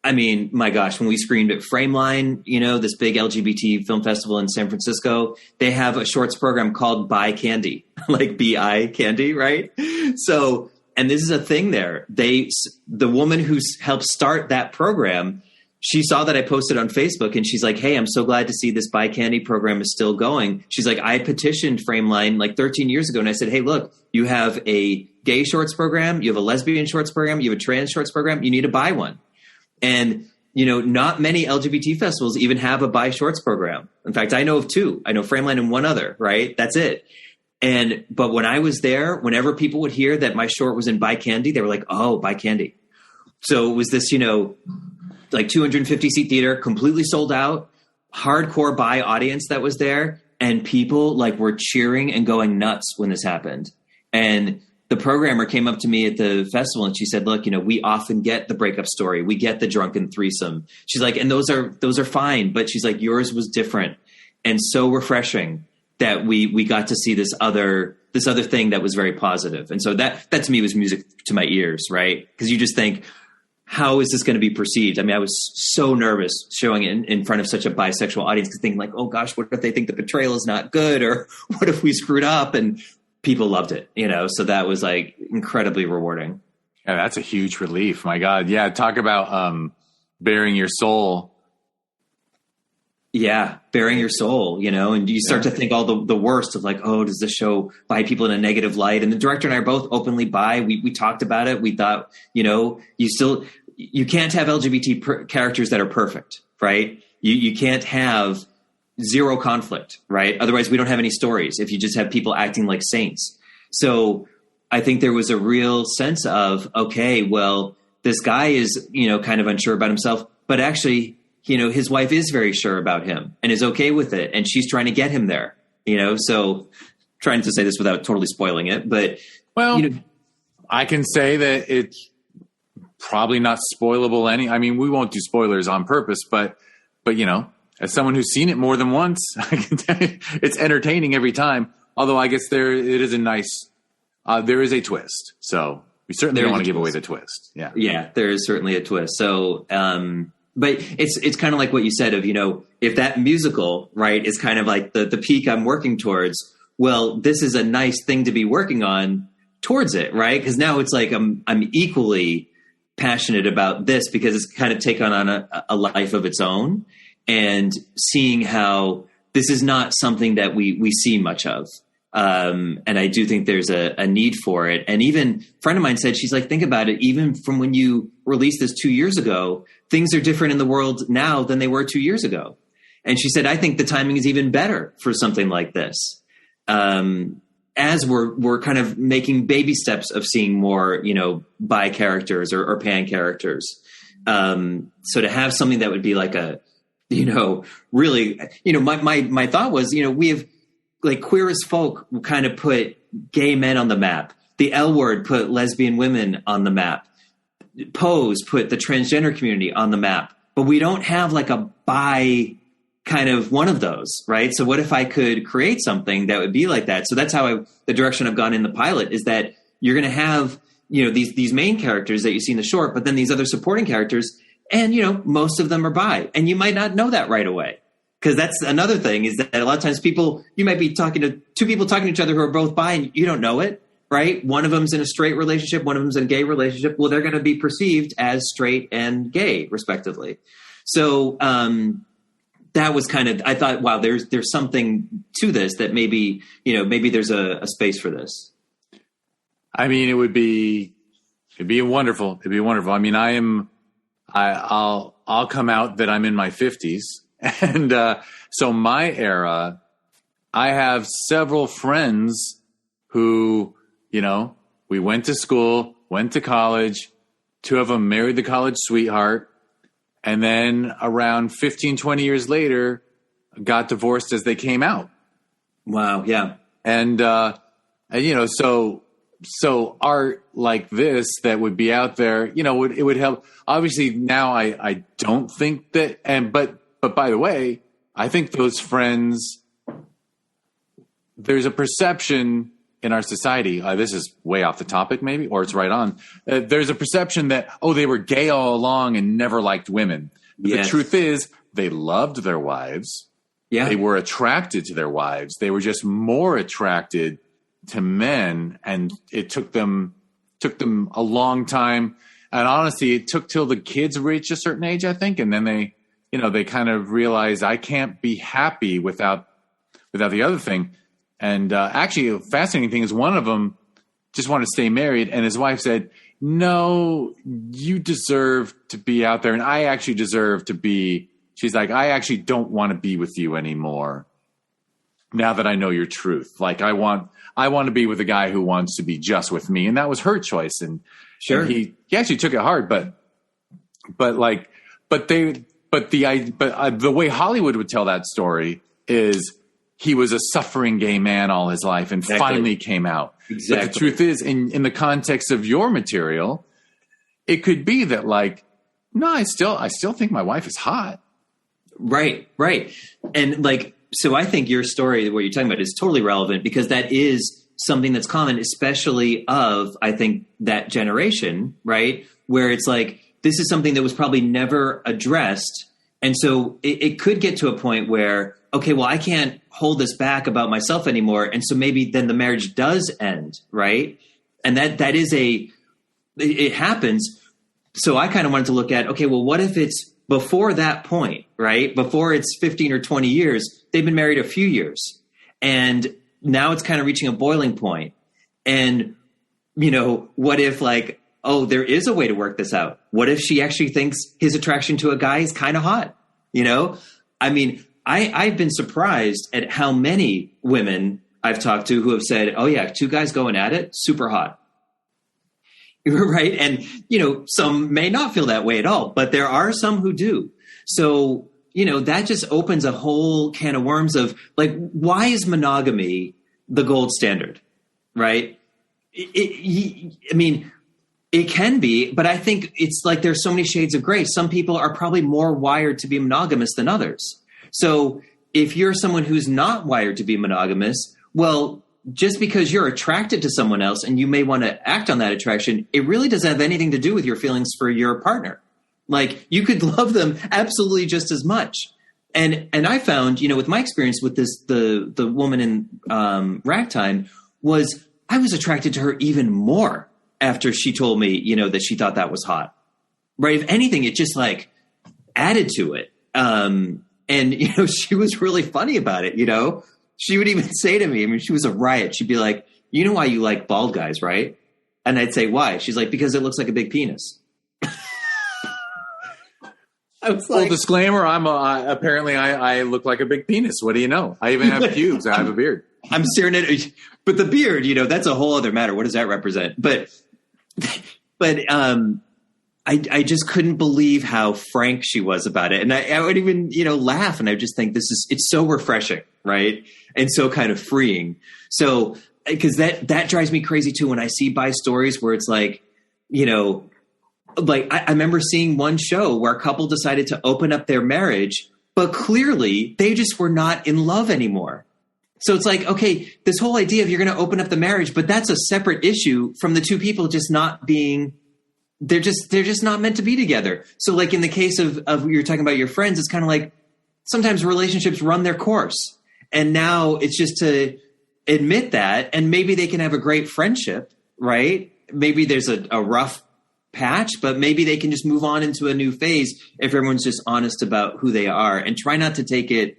I mean, my gosh, when we screened at Frameline, this big LGBT film festival in San Francisco, they have a shorts program called Buy Candy, like B-I Candy, right? So, and this is a thing there. The woman who helped start that program, she saw that I posted on Facebook and she's like, hey, I'm so glad to see this Buy Candy program is still going. She's like, I petitioned Frameline like 13 years ago. And I said, hey, look, you have a gay shorts program, you have a lesbian shorts program, you have a trans shorts program, you need to buy one. And, not many LGBT festivals even have a buy shorts program. In fact, I know of two. I know Frameline and one other, right? That's it. But when I was there, whenever people would hear that my short was in Buy Candy, they were like, oh, Buy Candy. So it was this, like 250 seat theater, completely sold out, hardcore buy audience that was there. And people like were cheering and going nuts when this happened. And the programmer came up to me at the festival and she said, look, we often get the breakup story. We get the drunken threesome. She's like, and those are fine. But she's like, yours was different and so refreshing that we got to see this other thing that was very positive. And so that to me was music to my ears, right? Because you just think, how is this going to be perceived? I mean, I was so nervous showing it in front of such a bisexual audience, thinking like, oh gosh, what if they think the portrayal is not good? Or what if we screwed up? And people loved it, so that was like incredibly rewarding. Yeah, that's a huge relief. My God. Yeah. Talk about bearing your soul. Yeah. Bearing your soul, and you start to think all the worst of like, oh, does this show bi people in a negative light? And the director and I are both openly bi. We talked about it. We thought, you can't have LGBT characters that are perfect, right? You can't have zero conflict, right? Otherwise we don't have any stories if you just have people acting like saints. So I think there was a real sense of, okay, well, this guy is, kind of unsure about himself, but actually, his wife is very sure about him and is okay with it. And she's trying to get him there, so trying to say this without totally spoiling it, but I can say that it's probably not spoilable I mean, we won't do spoilers on purpose, but as someone who's seen it more than once, I can tell you it's entertaining every time. Although I guess there is a twist. So we certainly don't want to give away the twist. Yeah. Yeah, there is certainly a twist. So, but it's kind of like what you said of, if that musical, right, is kind of like the peak I'm working towards, well, this is a nice thing to be working on towards it, right? Because now it's like I'm equally passionate about this because it's kind of taken on a life of its own. And seeing how this is not something that we see much of. And I do think there's a need for it. And even a friend of mine said, she's like, think about it. Even from when you released this 2 years ago, things are different in the world now than they were 2 years ago. And she said, I think the timing is even better for something like this. As we're kind of making baby steps of seeing more, bi characters or pan characters. So to have something that would be like a really, my thought was, we have like Queer as Folk kind of put gay men on the map. The L Word put lesbian women on the map. Pose put the transgender community on the map. But we don't have like a bi kind of one of those, right? So what if I could create something that would be like that? So that's how the direction I've gone in the pilot is that you're going to have, these main characters that you see in the short, but then these other supporting characters, and, most of them are bi. And you might not know that right away. Because that's another thing is that a lot of times you might be talking to two people talking to each other who are both bi and you don't know it, right? One of them's in a straight relationship, one of them's in a gay relationship. Well, they're going to be perceived as straight and gay, respectively. So that was kind of, I thought, wow, there's something to this that maybe there's a space for this. I mean, it'd be wonderful. It'd be wonderful. I mean, I'll come out that I'm in my 50s. And so my era, I have several friends who, we went to school, went to college. Two of them married the college sweetheart. And then around 15, 20 years later, got divorced as they came out. Wow. Yeah. And so art like this that would be out there, it would help. Obviously now I don't think that, but by the way, I think those friends, there's a perception in our society, this is way off the topic maybe, or it's right on. There's a perception that, they were gay all along and never liked women. Yes. The truth is they loved their wives. Yeah. They were attracted to their wives. They were just more attracted to men. And it took them a long time. And honestly, it took till the kids reached a certain age, I think. And then they kind of realized I can't be happy without the other thing. And actually, a fascinating thing is one of them just wanted to stay married. And his wife said, no, you deserve to be out there. And I actually deserve to be. She's like, I actually don't want to be with you anymore now that I know your truth. Like, I want to be with a guy who wants to be just with me. And that was her choice. And sure, and he actually took it hard. But the way Hollywood would tell that story is he was a suffering gay man all his life and finally came out. Exactly. But the truth is, in the context of your material, it could be that no, I still think my wife is hot. Right. And so I think your story, what you're talking about, is totally relevant because that is something that's common, especially of, I think, that generation, right? Where it's this is something that was probably never addressed. And so it could get to a point where, okay, well, I can't hold this back about myself anymore. And so maybe then the marriage does end, right? And that is it happens. So I kind of wanted to look at, okay, well, what if it's before that point, right? Before it's 15 or 20 years, they've been married a few years. And now it's kind of reaching a boiling point. And, what if there is a way to work this out? What if she actually thinks his attraction to a guy is kind of hot? I mean, I've been surprised at how many women I've talked to who have said, oh yeah, two guys going at it, super hot. Right. And, some may not feel that way at all, but there are some who do. So, that just opens a whole can of worms of why is monogamy the gold standard? Right. I mean, it can be, but I think it's there's so many shades of gray. Some people are probably more wired to be monogamous than others. So if you're someone who's not wired to be monogamous, well, just because you're attracted to someone else and you may want to act on that attraction, it really doesn't have anything to do with your feelings for your partner. You could love them absolutely just as much. And I found, with my experience with the woman in Ragtime was I was attracted to her even more after she told me, that she thought that was hot. Right. If anything, it just added to it. And, she was really funny about it. She would even say to me, I mean, she was a riot. She'd be like, you know why you like bald guys, right? And I'd say, why? She's like, because it looks like a big penis. I was Full disclaimer, apparently I look like a big penis. What do you know? I even have pubes. I have a beard. I'm staring at it. But the beard, that's a whole other matter. What does that represent? But I I just couldn't believe how frank she was about it. And I would even, laugh. And I just think it's so refreshing, right? And so kind of freeing. So, because that drives me crazy too when I see bi stories where it's like, like I remember seeing one show where a couple decided to open up their marriage, but clearly they just were not in love anymore. So it's like, okay, this whole idea of you're going to open up the marriage, but that's a separate issue from the two people just not being, they're just not meant to be together. So like in the case of you're talking about your friends, it's kind of like sometimes relationships run their course. And now it's just to admit that, and maybe they can have a great friendship, right? Maybe there's a rough patch, but maybe they can just move on into a new phase if everyone's just honest about who they are and try not to take it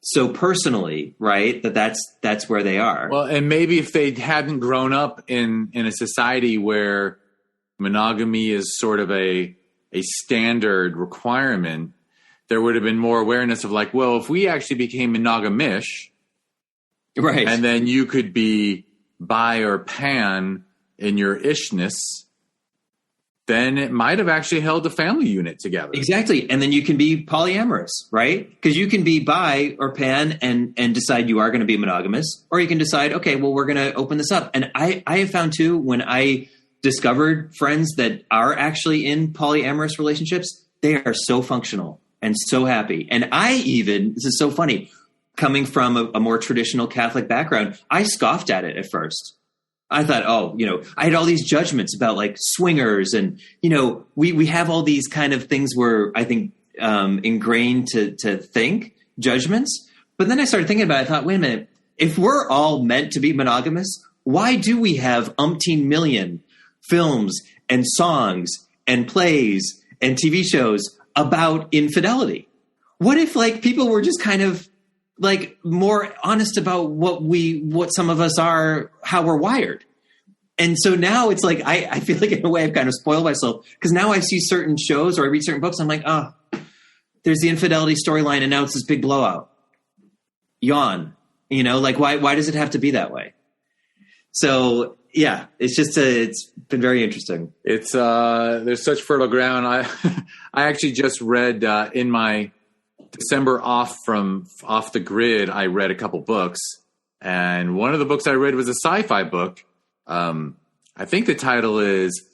so personally, right? That's where they are. Well, and maybe if they hadn't grown up in a society where monogamy is sort of a standard requirement, there would have been more awareness of like, well, if we actually became monogamish, right, and then you could be bi or pan in your ishness, then it might have actually held a family unit together. Exactly. And then you can be polyamorous, right? Because you can be bi or pan and decide you are going to be monogamous, or you can decide, okay, well, we're going to open this up. And I have found too, when I discovered friends that are actually in polyamorous relationships, they are so functional and so happy. And this is so funny, coming from a more traditional Catholic background, I scoffed at it at first. I thought, I had all these judgments about like swingers and, we have all these kind of things where I think ingrained to think judgments. But then I started thinking about it. I thought, wait a minute, if we're all meant to be monogamous, why do we have umpteen million films and songs and plays and TV shows about infidelity? What if like people were just kind of like more honest about what some of us are, how we're wired? And so now it's like, I feel like in a way I've kind of spoiled myself, because now I see certain shows or I read certain books. I'm like, there's the infidelity storyline and now it's this big blowout. Yawn, like why does it have to be that way? So yeah, it's just, it's been very interesting. It's, there's such fertile ground. I actually just read, in my December off the grid, I read a couple books, and one of the books I read was a sci-fi book. I think the title is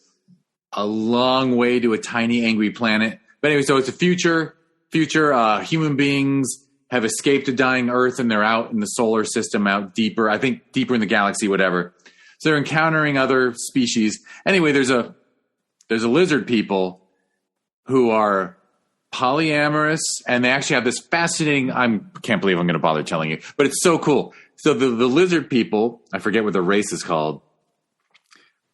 A Long Way to a Tiny Angry Planet. But anyway, so it's a future, human beings have escaped a dying Earth and they're out in the solar system, out deeper, I think deeper in the galaxy, whatever. So they're encountering other species. Anyway, there's a lizard people who are polyamorous, and they actually have this fascinating, can't believe I'm going to bother telling you, but it's so cool. So the lizard people, I forget what the race is called,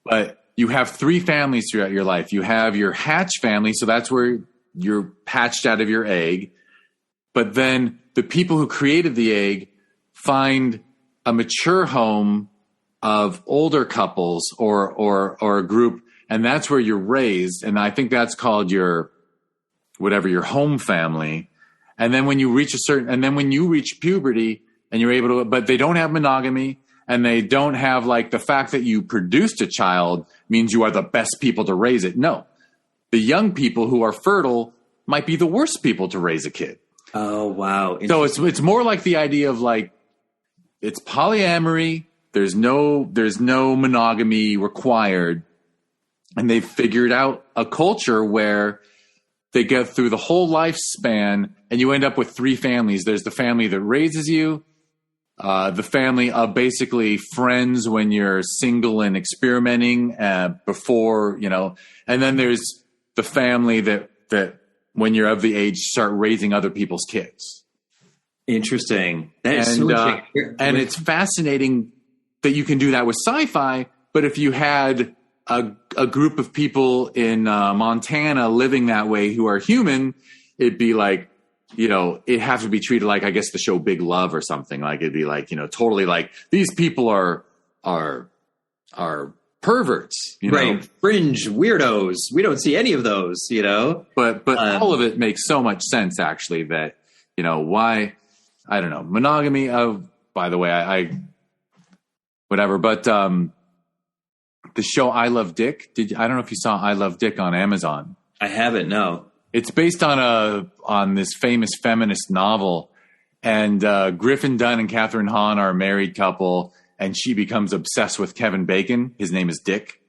but you have three families throughout your life. You have your hatch family, so that's where you're hatched out of your egg. But then the people who created the egg find a mature home of older couples or a group, and that's where you're raised. And I think that's called your home family. And then when you reach when you reach puberty and you're able to, but they don't have monogamy, and they don't have like the fact that you produced a child means you are the best people to raise it. No, the young people who are fertile might be the worst people to raise a kid. Oh, wow. So it's more like the idea of like, it's polyamory. There's no monogamy required. And they've figured out a culture where they get through the whole lifespan and you end up with three families. There's the family that raises you, the family of basically friends when you're single and experimenting before, and then there's the family that when you're of the age, start raising other people's kids. Interesting. That is so interesting. And it's fascinating that you can do that with sci-fi, but if you had a group of people in Montana living that way who are human, it'd be like, it'd have to be treated like, I guess, the show Big Love or something. Like it'd be like, totally like these people are perverts, right? Fringe weirdos. We don't see any of those, But all of it makes so much sense, actually. That why, I don't know, monogamy. By the way, I whatever. But the show I Love Dick. I don't know if you saw I Love Dick on Amazon. I haven't. No. It's based on this famous feminist novel, and Griffin Dunn and Catherine Hahn are a married couple, and she becomes obsessed with Kevin Bacon. His name is Dick,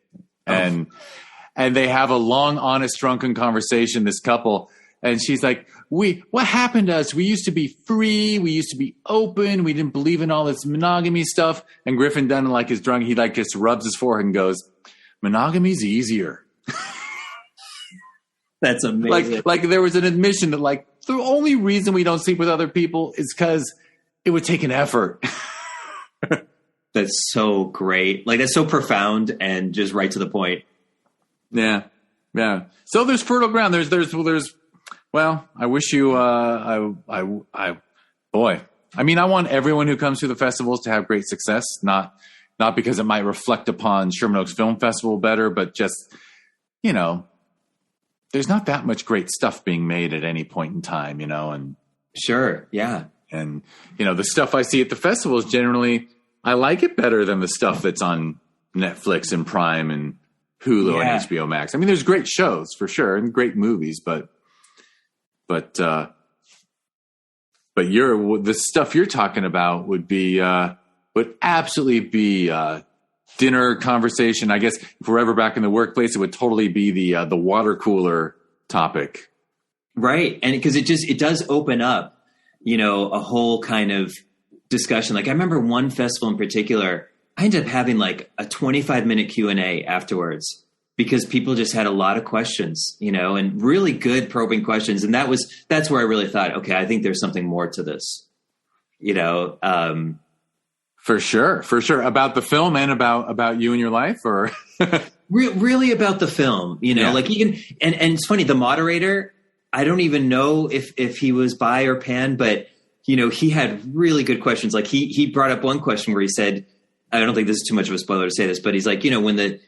and they have a long, honest, drunken conversation. This couple, and she's like, what happened to us? We used to be free. We used to be open. We didn't believe in all this monogamy stuff. And Griffin Dunn, like, is drunk. He like just rubs his forehead and goes, monogamy's easier. That's amazing. Like there was an admission that like the only reason we don't sleep with other people is because it would take an effort. That's so great. Like, that's so profound and just right to the point. Yeah. Yeah. So there's fertile ground. There's, well, I wish you, boy, I mean, I want everyone who comes to the festivals to have great success, not because it might reflect upon Sherman Oaks Film Festival better, but just, you know, there's not that much great stuff being made at any point in time, you know, and sure. Yeah. And, you know, the stuff I see at the festivals, generally, I like it better than the stuff that's on Netflix and Prime and Hulu and HBO Max. I mean, there's great shows for sure and great movies, but the stuff you're talking about would absolutely be dinner conversation. I guess if we're ever back in the workplace, it would totally be the water cooler topic. Right. And because it does open up, you know, a whole kind of discussion. Like, I remember one festival in particular, I ended up having like a 25-minute Q&A afterwards because people just had a lot of questions, you know, and really good probing questions. And that's where I really thought, okay, I think there's something more to this, you know. For sure. About the film and about you and your life, or really about the film, you know, like even, and it's funny, the moderator, I don't even know if he was bi or pan, but you know, he had really good questions. Like he brought up one question where he said, I don't think this is too much of a spoiler to say this, but he's like, you know, when the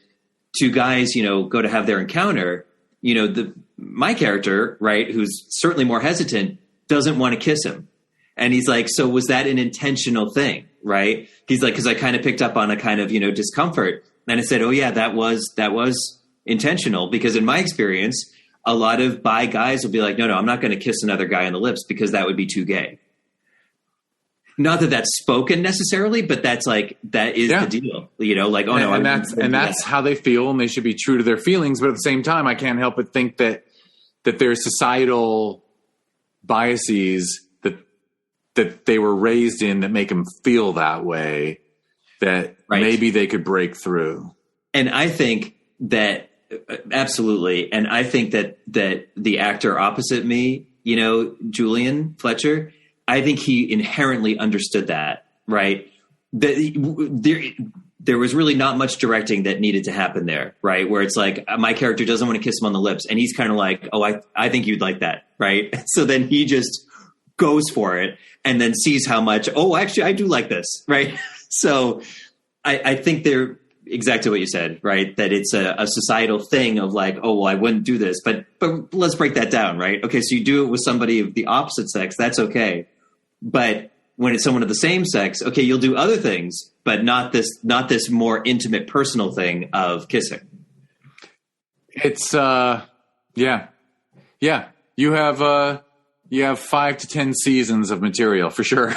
two guys, you know, go to have their encounter, you know, my character, right, who's certainly more hesitant, doesn't want to kiss him. And he's like, so was that an intentional thing? Right. He's like, cause I kind of picked up on a kind of, you know, discomfort. And I said, oh yeah, that was intentional, because in my experience, a lot of bi guys will be like, no, I'm not going to kiss another guy on the lips because that would be too gay. Not that that's spoken necessarily, but that is the deal, you know, like, oh no. And that's how they feel, and they should be true to their feelings. But at the same time, I can't help but think that there's societal biases that they were raised in that make them feel that way, that maybe they could break through. And I think that absolutely. And I think that the actor opposite me, you know, Julian Fletcher, I think he inherently understood that, right? That there was really not much directing that needed to happen there, right? Where it's like, my character doesn't want to kiss him on the lips. And he's kind of like, oh, I think you'd like that, right? So then he just goes for it and then sees how much, oh, actually, I do like this, right? So I think they're exactly what you said, right? That it's a societal thing of like, oh, well, I wouldn't do this. But let's break that down, right? Okay, so you do it with somebody of the opposite sex, that's okay. But when it's someone of the same sex, okay, you'll do other things, but not this more intimate, personal thing of kissing. It's yeah. You have 5 to 10 seasons of material for sure.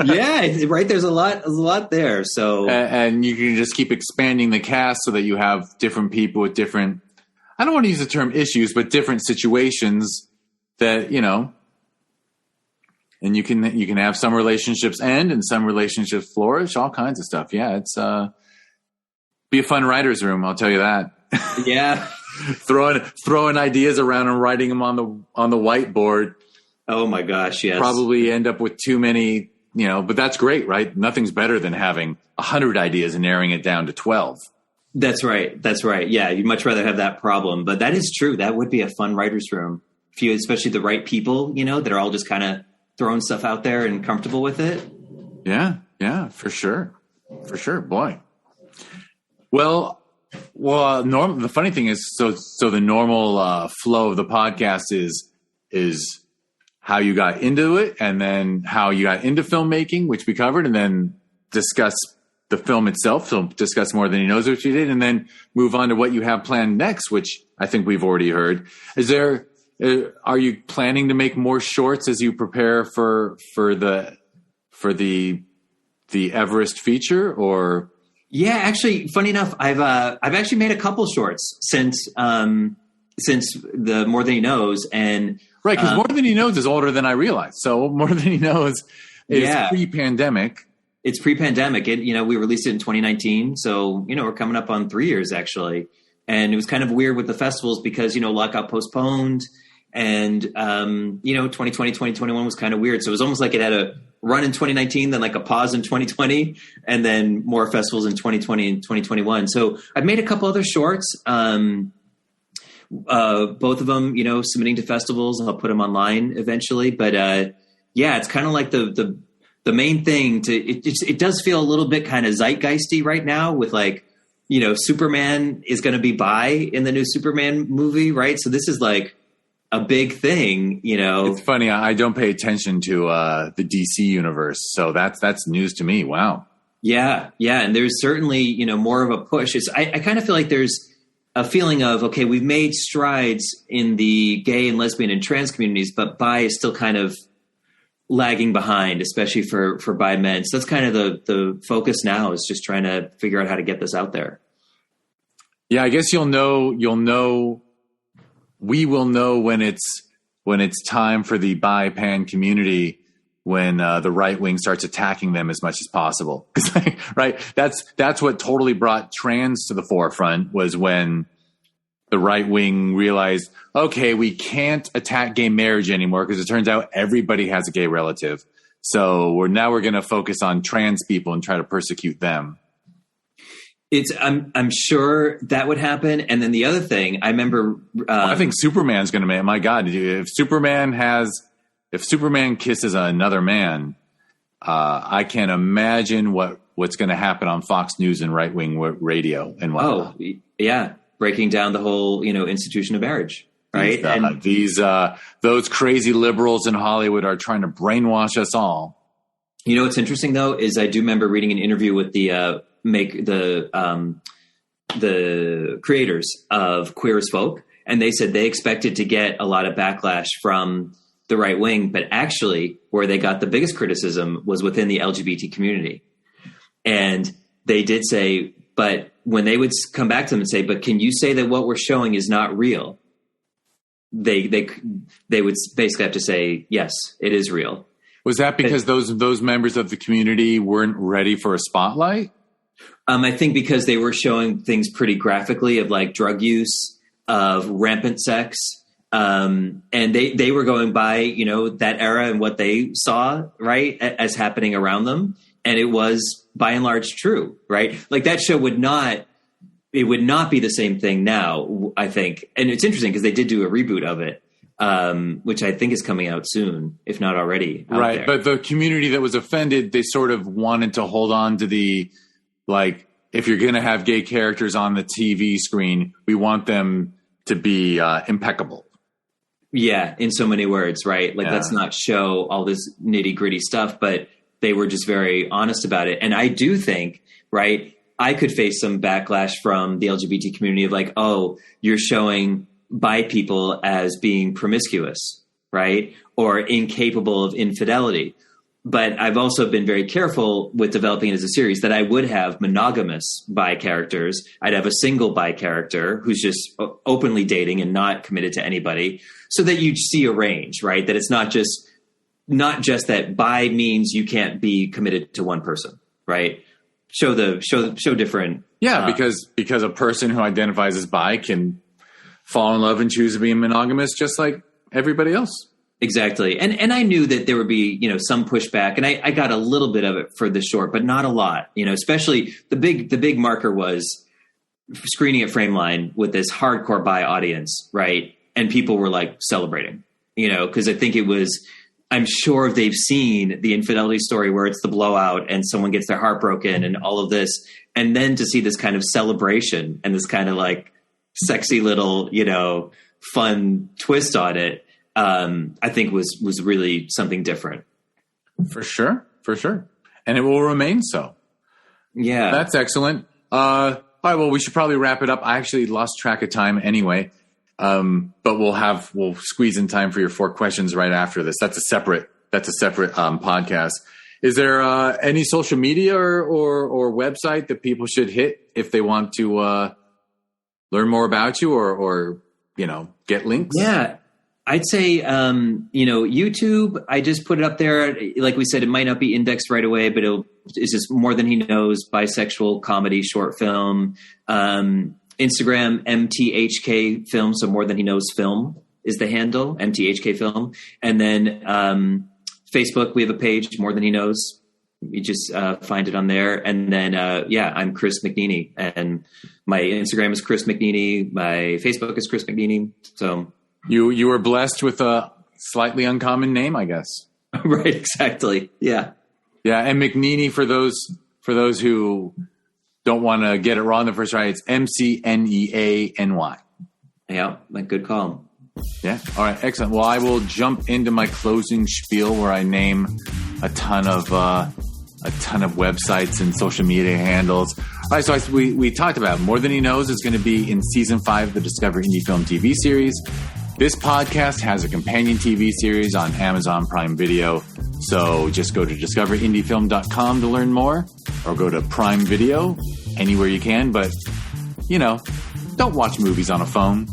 Yeah, right. There's a lot there. So and you can just keep expanding the cast so that you have different people with different, I don't want to use the term issues, but different situations that, you know, and you can have some relationships end and some relationships flourish, all kinds of stuff. Yeah, it's be a fun writer's room, I'll tell you that. Yeah. throwing ideas around and writing them on the whiteboard. Oh my gosh, yes. Probably end up with too many, you know, but that's great, right? Nothing's better than having 100 ideas and narrowing it down to 12. That's right. Yeah, you'd much rather have that problem, but that is true. That would be a fun writer's room. If you, especially the right people, you know, that are all just kind of throwing stuff out there and comfortable with it. Yeah, for sure, boy. Well, the funny thing is, so the normal flow of the podcast is how you got into it, and then how you got into filmmaking, which we covered, and then discuss the film itself, so discuss More Than He Knows what you did, and then move on to what you have planned next, which I think we've already heard. Are you planning to make more shorts as you prepare for the Everest feature, or? Yeah, actually, funny enough, I've actually made a couple shorts since the More Than He Knows, and right, because More Than He Knows is older than I realized. So More Than He Knows is pre-pandemic. It's pre-pandemic. We released it in 2019, so we're coming up on 3 years actually. And it was kind of weird with the festivals because a lot got postponed, and 2020, 2021 was kind of weird. So it was almost like it had a run in 2019, then like a pause in 2020, and then more festivals in 2020 and 2021. So I've made a couple other shorts. Both of them, submitting to festivals, and I'll put them online eventually. But it's kind of like the main thing. It does feel a little bit kind of zeitgeisty right now with like, Superman is going to be bi in the new Superman movie, right? So this is like a big thing, It's funny. I don't pay attention to the DC universe, so that's news to me. Wow. Yeah, and there's certainly more of a push. I kind of feel like there's a feeling of, okay, we've made strides in the gay and lesbian and trans communities, but bi is still kind of lagging behind, especially for bi men. So that's kind of the focus now, is just trying to figure out how to get this out there. Yeah, I guess we will know when it's time for the bi pan community, when the right wing starts attacking them as much as possible. Right. That's what totally brought trans to the forefront, was when the right wing realized, okay, we can't attack gay marriage anymore because it turns out everybody has a gay relative. So we're going to focus on trans people and try to persecute them. I'm sure that would happen. And then the other thing, I remember, I think Superman's going to make, my God, if Superman kisses another man, I can't imagine what's going to happen on Fox News and right wing radio and whatnot. Oh yeah. Breaking down the whole, institution of marriage. Right. Those crazy liberals in Hollywood are trying to brainwash us all. What's interesting though, is I do remember reading an interview with the creators of Queer as Folk, and they said they expected to get a lot of backlash from the right wing, but actually where they got the biggest criticism was within the LGBT community. And they did say, but when they would come back to them and say, but can you say that what we're showing is not real? They would basically have to say, yes, it is real. Was that because those members of the community weren't ready for a spotlight? I think because they were showing things pretty graphically of like drug use, of rampant sex. And they were going by, that era and what they saw, right, as happening around them. And it was by and large true, right? Like that show would not be the same thing now, I think. And it's interesting because they did do a reboot of it, which I think is coming out soon, if not already. Right. There. But the community that was offended, they sort of wanted to hold on to the, like, if you're going to have gay characters on the TV screen, we want them to be impeccable. Yeah, in so many words, right? Like, let's not show all this nitty gritty stuff, but they were just very honest about it. And I do think, right, I could face some backlash from the LGBT community of like, oh, you're showing bi people as being promiscuous, right? Or incapable of infidelity. But I've also been very careful with developing it as a series that I would have monogamous bi characters. I'd have a single bi character who's just openly dating and not committed to anybody, so that you see a range, right? That it's not just that bi means you can't be committed to one person, right? Show different. Yeah, because a person who identifies as bi can fall in love and choose to be monogamous just like everybody else. Exactly. And I knew that there would be, some pushback, and I got a little bit of it for the short, but not a lot, especially the big marker was screening at Frameline with this hardcore bi audience. Right. And people were like celebrating, cause I think I'm sure they've seen the infidelity story where it's the blowout and someone gets their heart broken and all of this. And then to see this kind of celebration and this kind of like sexy little, fun twist on it, I think was really something different. For sure. And it will remain so. Yeah. That's excellent. All right, well, we should probably wrap it up. I actually lost track of time anyway. But we'll squeeze in time for your 4 questions right after this. That's a separate podcast. Is there any social media or website that people should hit if they want to learn more about you or get links? Yeah. I'd say, YouTube, I just put it up there. Like we said, it might not be indexed right away, but it's just More Than He Knows, bisexual comedy short film. Instagram, MTHK Film. So More Than He Knows Film is the handle, MTHK Film. And then Facebook, we have a page, More Than He Knows. You just find it on there. And then, I'm Chris McNeany. And my Instagram is Chris McNeany. My Facebook is Chris McNeany. So you were blessed with a slightly uncommon name, I guess. Right, exactly. Yeah. Yeah, and McNeany, for those who don't want to get it wrong the first try, it's McNeany. Yeah, good call. Yeah. All right. Excellent. Well, I will jump into my closing spiel where I name a ton of websites and social media handles. All right. So we talked about More Than He Knows is going to be in season 5 of the Discover Indie Film TV series. This podcast has a companion TV series on Amazon Prime Video. So just go to discoverindiefilm.com to learn more, or go to Prime Video anywhere you can. But, don't watch movies on a phone.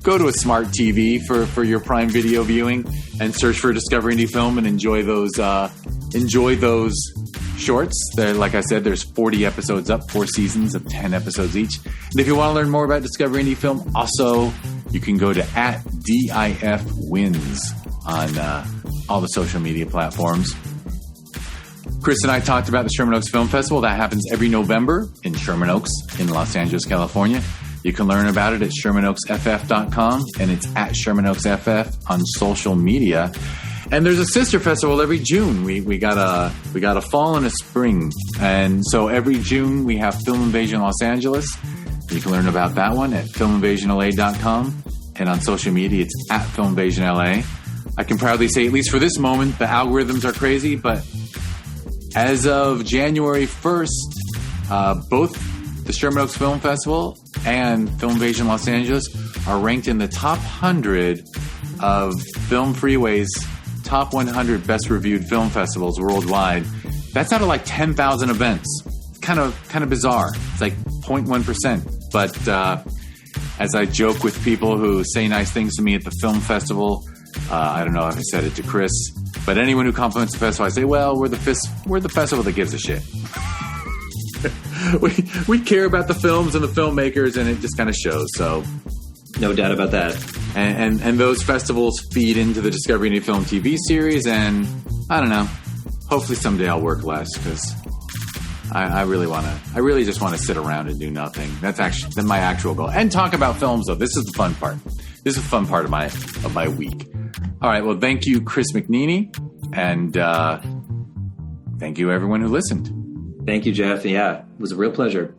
Go to a smart TV for your Prime Video viewing and search for Discover Indie Film and enjoy those shorts. Like I said, there's 40 episodes up, 4 seasons of 10 episodes each. And if you want to learn more about Discover Indie Film, also you can go to @DIFWins on all the social media platforms. Chris and I talked about the Sherman Oaks Film Festival. That happens every November in Sherman Oaks in Los Angeles, California. You can learn about it at ShermanOaksFF.com, and it's at ShermanOaksFF on social media. And there's a sister festival every June. We got a fall and a spring, and so every June we have Film Invasion Los Angeles. You can learn about that one at FilmInvasionLA.com, and on social media it's at FilmInvasionLA. I can proudly say, at least for this moment, the algorithms are crazy, but as of January 1st, both the Sherman Oaks Film Festival and Film Invasion Los Angeles are ranked in the top 100 of Film Freeway's top 100 best reviewed film festivals worldwide. That's out of like 10,000 events. It's kind of bizarre. It's like 0.1%. But as I joke with people who say nice things to me at the film festival, I don't know if I said it to Chris, but anyone who compliments the festival, I say, well, we're the festival that gives a shit. we care about the films and the filmmakers, and it just kind of shows. So, no doubt about that. And those festivals feed into the Discovery Indie Film TV series, and I don't know. Hopefully someday I'll work less, because I really just want to sit around and do nothing. That's my actual goal. And talk about films, though. This is the fun part. This is a fun part of my week. All right. Well, thank you, Chris McNeany, and thank you everyone who listened. Thank you, Jeff. Yeah, it was a real pleasure.